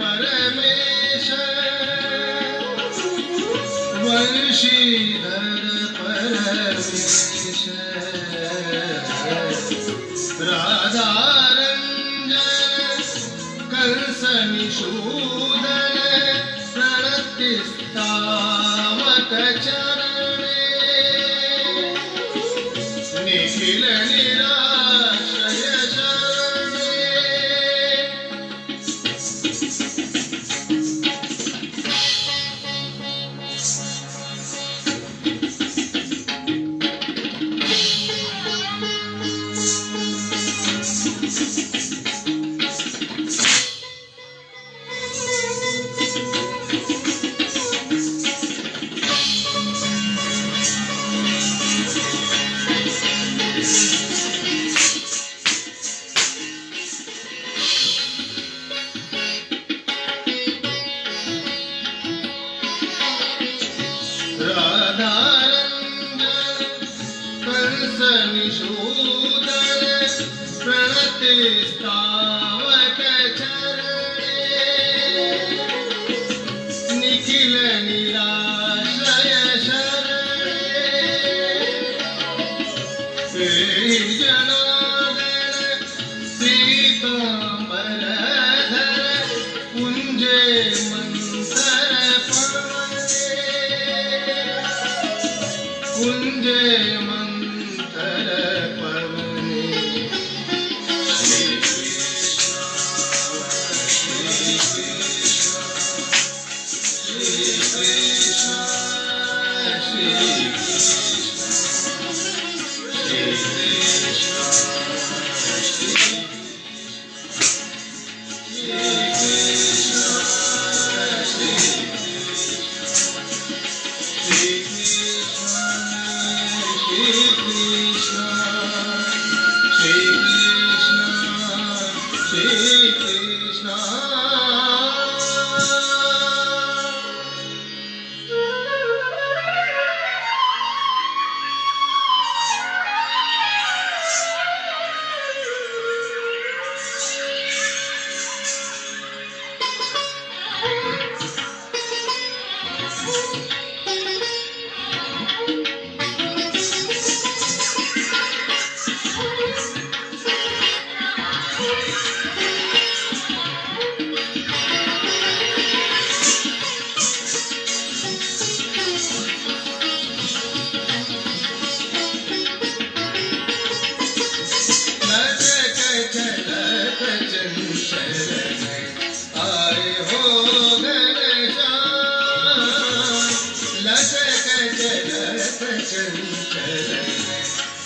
Paramesh Vanshidhar Paramesh राधारंजन Kans निषूदन प्रणतिस्तावक चरणे निखिल निराश्रय शरणे प्रणतिस्तावक चरणे निखिल निराश्रय शरणे जनार्दन पीताम्बरधर कुंजे मंथर पवने कुंजे मंथर पवने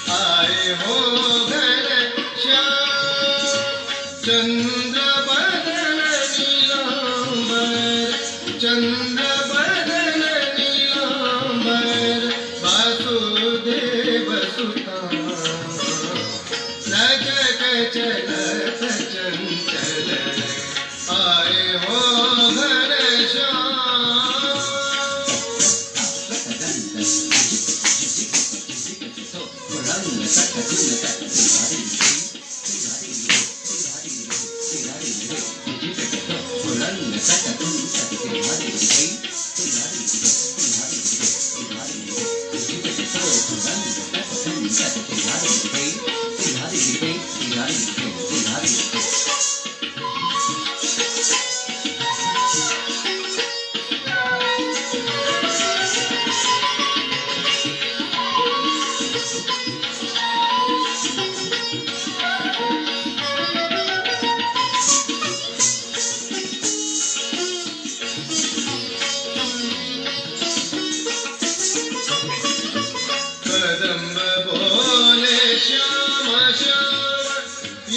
आए हो घर श्याम चंद्र बदन नीलांबर चंद्र बदन नीलांबर वासुदेव सुता लचक चलत चंचल आए हो घर श्याम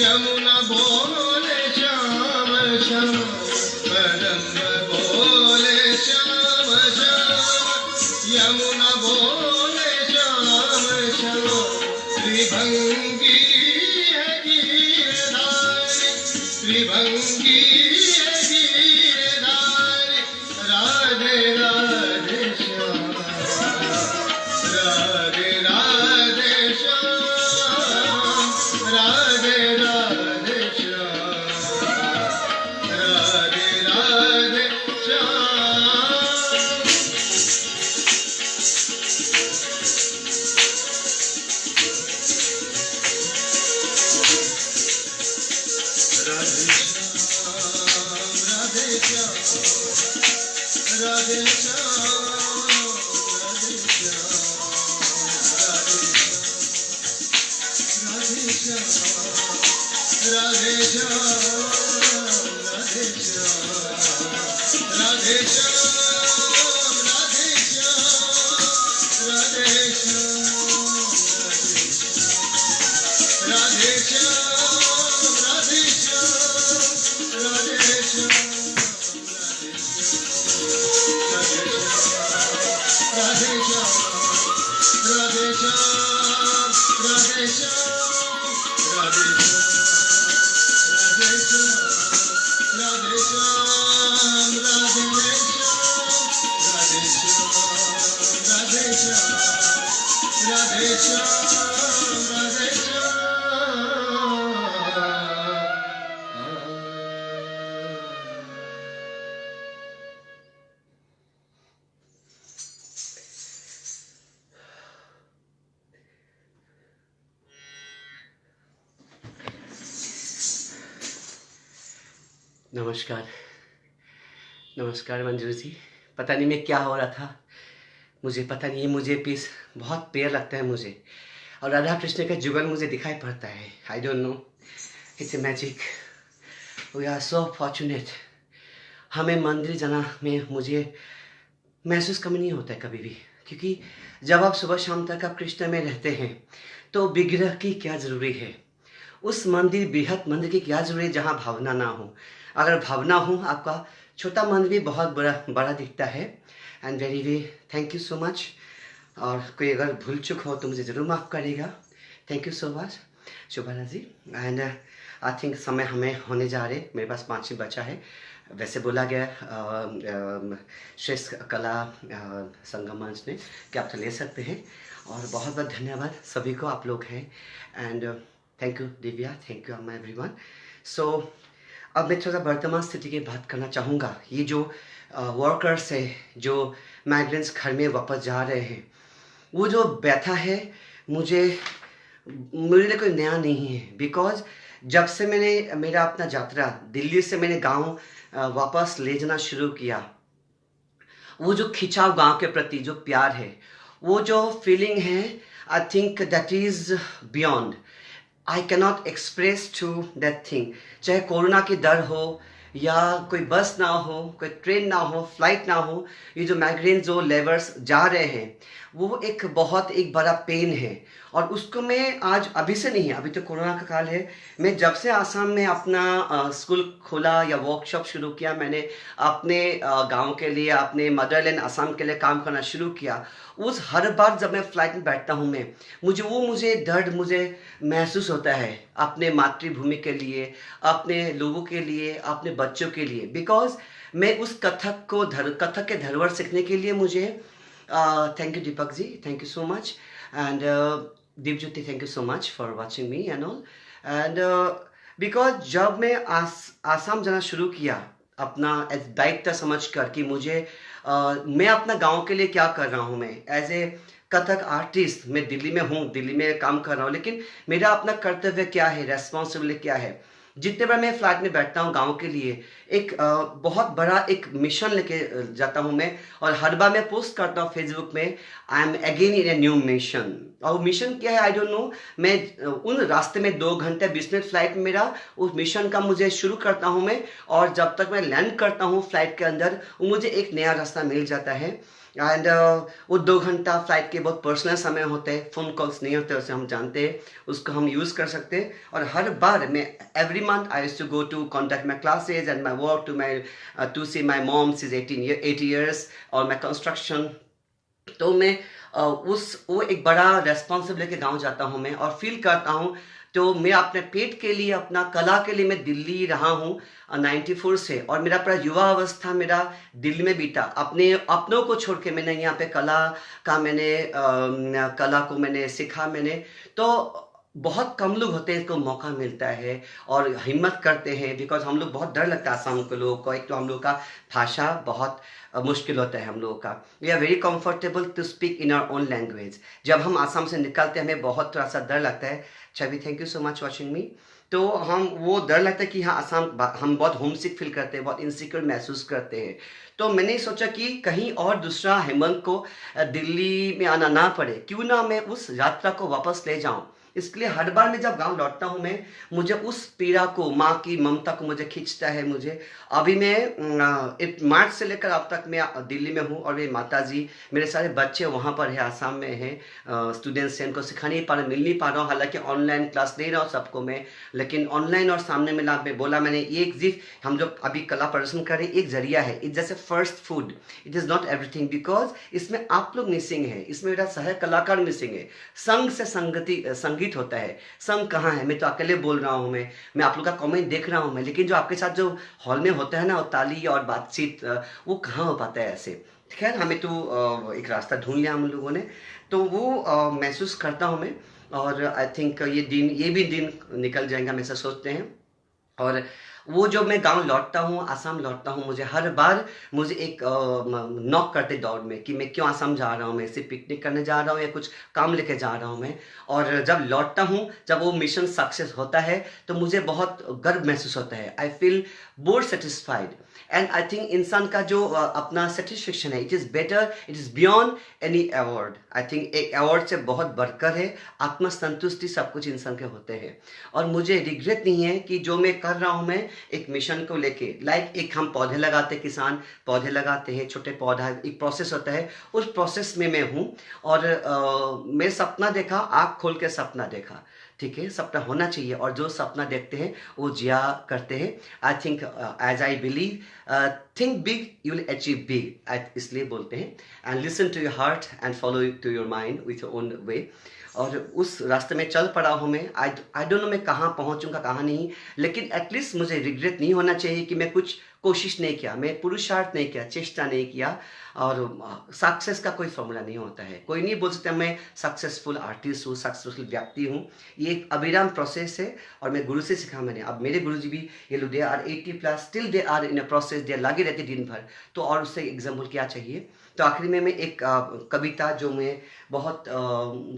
यमुना बोले श्याम श्याम कदम्ब बोले श्याम श्याम यमुना बोले श्याम श्याम त्रिभंगी है गिरधारी त्रिभंगी है Girdhari Radhe Radhe Shyam Radhe Radhe Shyam Radhe Radhe Radhe Shyam, Radhe Shyam, Radhe Shyam, Radhe Shyam, Radhe Shyam, Radhe Shyam, Radhe Shyam, Radhe Shyam, Radhe Shyam, Radhe Shyam, Radhe Shyam, Radhe Shyam, Radhe Shyam, Radhe Shyam, Radhe Shyam, Radhe Shyam, Radhe Shyam, Radhe नमस्कार, नमस्कार मंजू जी। पता नहीं मैं क्या हो रहा था, मुझे पता नहीं। मुझे पीस बहुत प्यार लगता है मुझे, और राधा कृष्ण का जुगल मुझे दिखाई पड़ता है। I don't know, it's a magic. We are so fortunate. हमें मंदिर जाना में मुझे महसूस कम नहीं होता है कभी भी, क्योंकि जब आप सुबह शाम तक आप कृष्ण में रहते हैं तो विग्रह की क्या ज़रूरी है। उस मंदिर, बृहत मंदिर की क्या ज़रूरी है जहाँ भावना ना हो। अगर भावना हो, आपका छोटा मंदिर भी बहुत बड़ा दिखता है। And very thank you so much. और कोई अगर भूल चूक हो तो मुझे ज़रूर माफ़ करिएगा। Thank you so much Shobhana ji. And I think समय हमें होने जा रहे, मेरे पास 5 ही बचा है। वैसे बोला गया श्रेष्ठ कला संगम मंच ने कि आप तो ले सकते हैं। और बहुत बहुत धन्यवाद सभी को, आप लोग हैं। And thank you Divya, thank you my everyone. So अब मैं थोड़ा वर्तमान स्थिति की बात करना चाहूँगा। ये जो वर्कर्स है, जो माइग्रेंट्स घर में वापस जा रहे हैं, वो जो व्यथा है मुझे मेरे लिए कोई नया नहीं है। बिकॉज जब से मैंने मेरा अपना यात्रा दिल्ली से मैंने गांव वापस ले जाना शुरू किया, वो जो खिंचाव गांव के प्रति जो प्यार है, वो जो फीलिंग है, I think that is beyond. I cannot express to that thing. चाहे कोरोना की डर हो, या कोई बस ना हो, कोई ट्रेन ना हो, फ्लाइट ना हो, ये जो माइग्रेन जो लेबर्स जा रहे हैं, वो एक बहुत एक बड़ा पेन है। और उसको मैं आज अभी से नहीं है, अभी तो कोरोना का काल है। मैं जब से आसाम में अपना स्कूल खोला या वर्कशॉप शुरू किया, मैंने अपने गांव के लिए, अपने मदरलैंड असम के लिए काम करना शुरू किया। उस हर बार जब मैं फ्लाइट में बैठता हूँ, मुझे दर्द मुझे महसूस होता है अपने मातृभूमि के लिए, अपने लोगों के लिए, अपने बच्चों के लिए। बिकॉज मैं उस कथक के धरोहर सीखने के लिए मुझे thank you Deepak ji, thank you so much. And Deepjyoti, thank you so much for watching me and all. And because जब मैं आसाम जाना शुरू किया, अपना दायित्व समझ कर कि मुझे मैं अपना गांव के लिए क्या कर रहा हूं। मैं एज ए कथक आर्टिस्ट, मैं दिल्ली में हूँ, दिल्ली में काम कर रहा हूँ, लेकिन मेरा अपना कर्तव्य क्या है, रेस्पॉन्सिबिलिटी क्या है। जितने बार मैं फ्लैट में बैठता हूँ गांव के लिए, एक बहुत बड़ा एक मिशन लेके जाता हूँ मैं। और हर बार मैं पोस्ट करता हूँ फेसबुक में, I am again in a new mission. और मिशन क्या है आई डोंट नो। मैं उन रास्ते में 2 घंटे 20 मिनट फ्लाइट में मेरा उस मिशन का मुझे शुरू करता हूँ मैं। और जब तक मैं लैंड करता हूँ फ्लाइट के अंदर, वो मुझे एक नया रास्ता मिल जाता है। एंड वो 2 घंटा फ्लाइट के बहुत पर्सनल समय होते हैं, फ़ोन कॉल्स नहीं होते, उसे हम जानते हैं, उसको हम यूज़ कर सकते हैं। और हर बार मैं every month I used to go to contact my classes and my work to see my mom, she is 80 years, और माई कंस्ट्रक्शन। तो मैं वो एक बड़ा रेस्पॉन्सिबिलिटी के गाँव जाता हूँ मैं, और फील करता हूँ। तो मैं अपने पेट के लिए, अपना कला के लिए मैं दिल्ली रहा हूँ 94 से, और मेरा पूरा युवा अवस्था मेरा दिल्ली में बीता। अपनों को छोड़ के मैंने यहाँ पे कला को मैंने सीखा मैंने। तो बहुत कम लोग होते हैं इसको मौका मिलता है और हिम्मत करते हैं। बिकॉज हम लोग बहुत डर लगता है आसाम के लोगों को। एक तो हम लोग का भाषा बहुत मुश्किल होता है हम लोगों का। We are very comfortable to speak in our own language. जब हम आसाम से निकलते हैं हमें बहुत थोड़ा सा डर लगता है। Chhavi, thank you so much watching me. तो हम वो डर लगता है कि हाँ असम हम बहुत होमसिक फील करते हैं, बहुत इनसिक्योर महसूस करते हैं। तो मैंने सोचा कि कहीं और दूसरा हेमंत को दिल्ली में आना ना पड़े, क्यों ना मैं उस यात्रा को वापस ले जाऊं। इसके लिए हर बार मैं जब गांव लौटता हूं मैं, मुझे उस पीड़ा को, माँ की ममता को मुझे खींचता है। मुझे अभी मैं मार्च से लेकर अब तक मैं दिल्ली में हूँ, और मेरी माता जी, मेरे सारे बच्चे वहाँ पर हैं, आसाम में हैं, स्टूडेंट्स हैं, उनको सिखा नहीं पा रहा, मिल नहीं पा रहा हूँ। हालांकि ऑनलाइन क्लास दे रहा हूँ सबको मैं, लेकिन ऑनलाइन और सामने मिला मैं बोला मैंने, ये एक जिस हम जो अभी कला प्रदर्शन कर रहे हैं एक जरिया है, इट जैसे first food, it is not everything, because इसमें आप लोग मिसिंग है, इसमें मेरा सह कलाकार मिसिंग है। संग से संगति संगीत होता है, संग कहाँ है? मैं तो अकेले बोल रहा हूँ, मैं आप लोग का कमेंट देख रहा हूँ मैं, लेकिन जो आपके साथ जो हॉल में होता है ना, वो ताली और बातचीत, वो कहाँ हो पाता है ऐसे। खैर हमें तो एक रास्ता ढूंढ लिया हम लोगों ने, तो वो महसूस करता हूँ मैं। और आई थिंक ये भी दिन निकल जाएगा, हम ऐसा सोचते हैं। और वो जब मैं गांव लौटता हूँ, आसाम लौटता हूँ, मुझे हर बार मुझे एक नॉक करते दौड़ में कि मैं क्यों आसाम जा रहा हूँ, मैं सिर्फ पिकनिक करने जा रहा हूँ या कुछ काम लेके जा रहा हूँ मैं। और जब लौटता हूँ, जब वो मिशन सक्सेस होता है, तो मुझे बहुत गर्व महसूस होता है। I feel bore satisfied. And I think इंसान का जो अपना सेटिस्फेक्शन है, it is better, it is beyond any award. I think एक अवार्ड से बहुत बढ़कर है आत्म संतुष्टि, सब कुछ इंसान के होते हैं। और मुझे रिग्रेट नहीं है कि जो मैं कर रहा हूँ मैं एक मिशन को लेके, लाइक एक हम पौधे लगाते, किसान पौधे लगाते हैं, छोटे पौधा एक प्रोसेस होता है, उस प्रोसेस में मैं हूँ। और मैं सपना देखा, आँख खोल के सपना देखा, ठीक है, सपना होना चाहिए, और जो सपना देखते हैं वो जिया करते हैं। I think as I believe, think big you will achieve big, इसलिए बोलते हैं। And listen to your heart and follow to your mind with your own way. और उस रास्ते में चल पड़ा हूँ मैं। आई डोंट नो मैं कहाँ पहुँचूँगा कहाँ नहीं, लेकिन एटलीस्ट मुझे रिग्रेट नहीं होना चाहिए कि मैं कुछ कोशिश नहीं किया, मैं पुरुषार्थ नहीं किया, चेष्टा नहीं किया। और सक्सेस का कोई फॉर्मूला नहीं होता है, कोई नहीं बोल सकता मैं सक्सेसफुल आर्टिस्ट हूँ, सक्सेसफुल व्यक्ति हूँ। ये एक अविराम प्रोसेस है, और मैं गुरु से सीखा मैंने। अब मेरे गुरु जी भी ये लोग they are 80+, still they are in a process, they लगे रहते दिन भर, तो और उससे एग्जाम्पल क्या चाहिए। तो आखिरी में मैं एक कविता जो मैं बहुत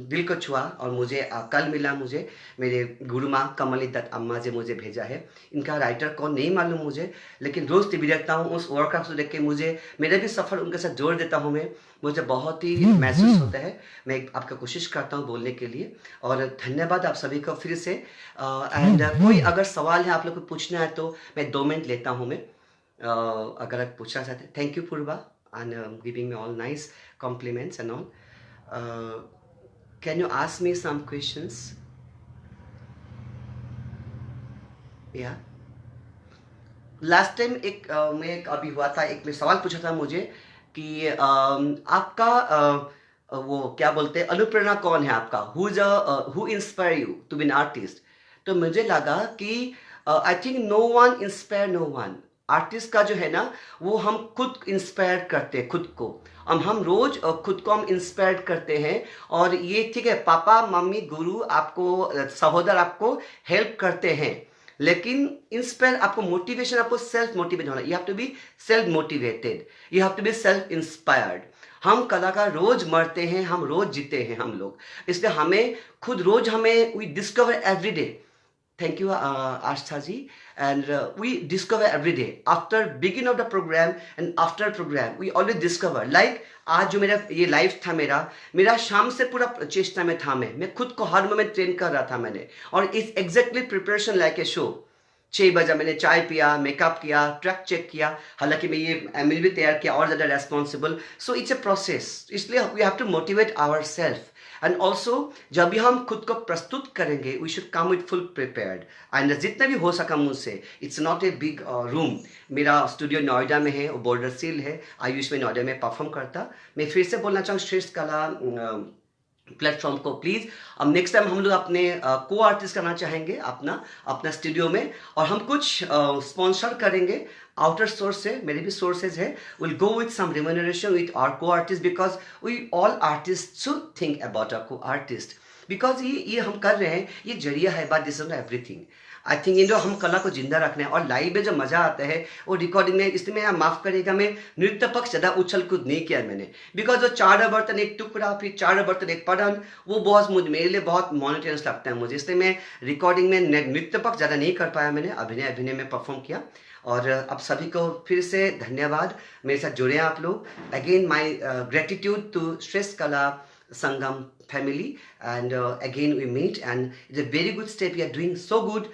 दिल को छुआ, और मुझे कल मिला, मुझे मेरे गुरु माँ कमली दत्त अम्मा जी मुझे भेजा है। इनका राइटर कौन नहीं मालूम मुझे, लेकिन रोज़ टीवी देखता हूँ, उस वर्कआउट को देख के मुझे मेरा भी सफ़र उनके साथ जोड़ देता हूँ मैं, मुझे बहुत ही महसूस होता है। मैं आपका कोशिश करता हूँ बोलने के लिए, और धन्यवाद आप सभी को फिर से। एंड कोई अगर सवाल है आप लोग को पूछना है तो मैं 2 मिनट लेता हूँ मैं, अगर आप पूछना चाहते हैं। Thank you Purva and giving me all nice compliments and all. Can you ask me some questions? Yeah. Last time मैं अभी हुआ था, एक में सवाल पूछा था मुझे कि आपका वो क्या बोलते हैं, अनुप्रेरणा कौन है आपका, who inspire you to be an artist. तो मुझे लगा कि I think no one inspire no one. Artist का जो है ना, वो हम खुद इंस्पायर करते हैं खुद को, हम रोज खुद को हम इंस्पायर करते हैं। और ये ठीक है, पापा मम्मी गुरु आपको, सहोदर आपको हेल्प करते हैं, लेकिन इंस्पायर आपको, मोटिवेशन आपको सेल्फ मोटिवेट होना। You have to be self motivated, you have to be self inspired. हम कलाकार रोज मरते हैं, हम रोज जीते हैं हम लोग, इसलिए हमें खुद रोज हमें we discover every day. Thank you, Astha ji. And we discover every day. After beginning of the program and after program, we always discover. Like आज जो मेरा ये लाइफ था, मेरा शाम से पूरा चेष्टा में था, मैं खुद को हर मोमेंट ट्रेन कर रहा था मैंने। और इस exactly preparation like a show. 6 बजे मैंने चाय पिया, मेकअप किया, ट्रैक चेक किया, हालांकि मैं ये एमएल भी तैयार किया और ज़्यादा responsible. So it's a process, इसलिए we have to motivate our self. And also जब भी हम खुद को प्रस्तुत करेंगे, we should come with full prepared. And जितना भी हो सका मुझसे, it's not a big room. मेरा स्टूडियो नोएडा में है, वो बॉर्डर सील है, आयुष में नोएडा में परफॉर्म करता। मैं फिर से बोलना चाहूँ श्रेष्ठ कला प्लेटफॉर्म को प्लीज़, अब नेक्स्ट टाइम हम लोग अपने को आर्टिस्ट करना चाहेंगे अपना स्टूडियो में, और हम कुछ स्पॉन्सर करेंगे आउटर सोर्स से, मेरे भी सोर्सेज है। Will go with some remuneration with our co artist, because we all artist should think about our co artist, because ये हम कर रहे हैं, ये जरिया है, but this is not everything. I think हम कला को जिंदा रखना है और लाइव में जो मज़ा आता है वो रिकॉर्डिंग में, इसलिए मैं माफ़ करेगा, मैं नृत्य पक्ष ज़्यादा उछल कूद नहीं किया मैंने, बिकॉज वो 4 बर्तन एक टुकड़ा फिर 4 बर्तन एक पढ़न, वो बहुत मेरे लिए बहुत मोनोटोनस लगता है मुझे, इसलिए मैं रिकॉर्डिंग में नृत्य पक्ष ज़्यादा नहीं कर पाया मैंने, अभिनय में परफॉर्म किया। और आप सभी को फिर से धन्यवाद, मेरे साथ जुड़े हैं आप लोग। अगेन माई ग्रेटिट्यूड टू श्रेष्ठ कला Sangam family, and again we meet, and it's a very good step. We are doing so good,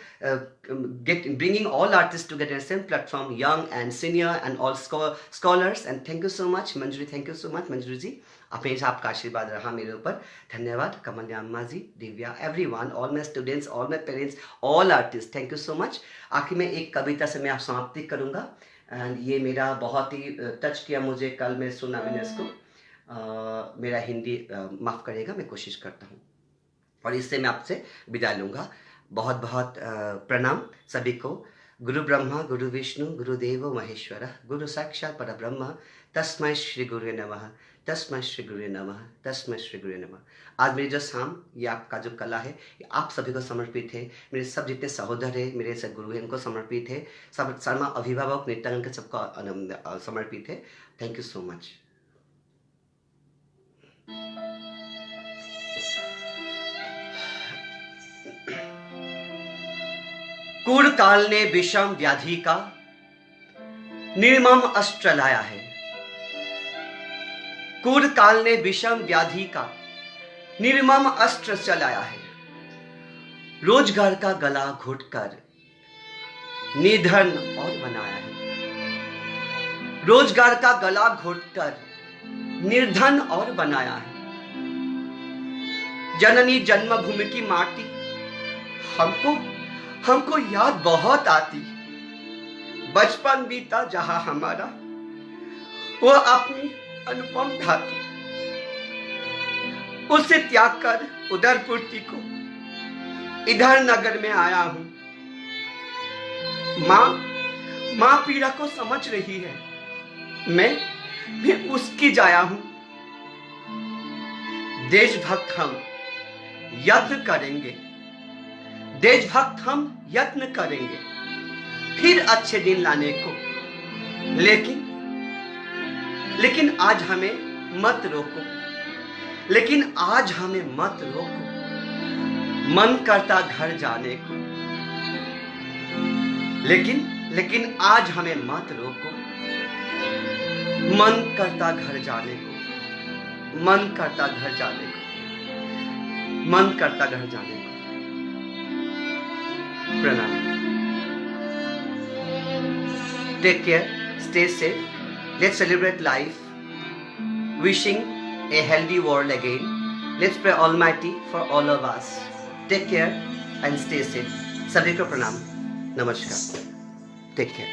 bringing all artists together in the same platform, young and senior and all scholars. And thank you so much Manjuri, thank you so much Manjuri ji, हमेशा आपका आशीर्वाद रहा मेरे ऊपर, धन्यवाद। Kamalya Amma ji, Divya, everyone, all my students, all my parents, all artist, thank you so much. आखिर में एक कविता से मैं आप समाप्ति करूँगा, एंड ये मेरा बहुत ही टच किया मुझे, कल मैं सुना मैंने इसको, मेरा हिंदी माफ़ करेगा, मैं कोशिश करता हूँ, और इससे मैं आपसे विदा लूँगा। बहुत बहुत प्रणाम सभी को। गुरु ब्रह्मा गुरु विष्णु गुरुदेव महेश्वर, गुरु साक्षात परब्रह्म, तस्मै श्री गुरु नमः, तस्मै श्री गुरु नमः, तस्मै श्री गुरु नमः। आज मेरी जो शाम, ये आपका जो कला है, ये आप सभी को समर्पित है। मेरे सब जितने सहोदर है, मेरे से गुरु हैं, उनको समर्पित है। सब शर्मा अभिभावक नृत्यांगन के सबको समर्पित है। Thank you so much. कूड़ काल ने विषम व्याधि का निर्मम अस्त्र लाया है। कूड़ काल ने विषम व्याधि का निर्मम अस्त्र चलाया है। रोजगार का गला घोटकर निर्धन और बनाया है। रोजगार का गला घोटकर निर्धन और बनाया है। जननी जन्मभूमि की माटी हमको याद बहुत आती। बचपन बीता जहां हमारा, वो अपनी अनुपम धाती, उसे त्याग कर उदरपूर्ति को इधर नगर में आया हूं। मां पीड़ा को समझ रही है, मैं उसकी जाया हूं। देशभक्त हम यत्न करेंगे, देशभक्त हम यत्न करेंगे फिर अच्छे दिन लाने को, लेकिन आज हमें मत रोको, लेकिन आज हमें मत रोको। मन करता घर जाने को, लेकिन आज हमें मत रोको। मन करता घर जाने को, मन करता घर जाने को, मन करता घर जाने को। प्रणाम। Take care, stay safe. Let's celebrate life. Wishing a healthy world again. Let's pray Almighty for all of us. Take care and stay safe. सभी को प्रणाम, नमस्कार। Take care.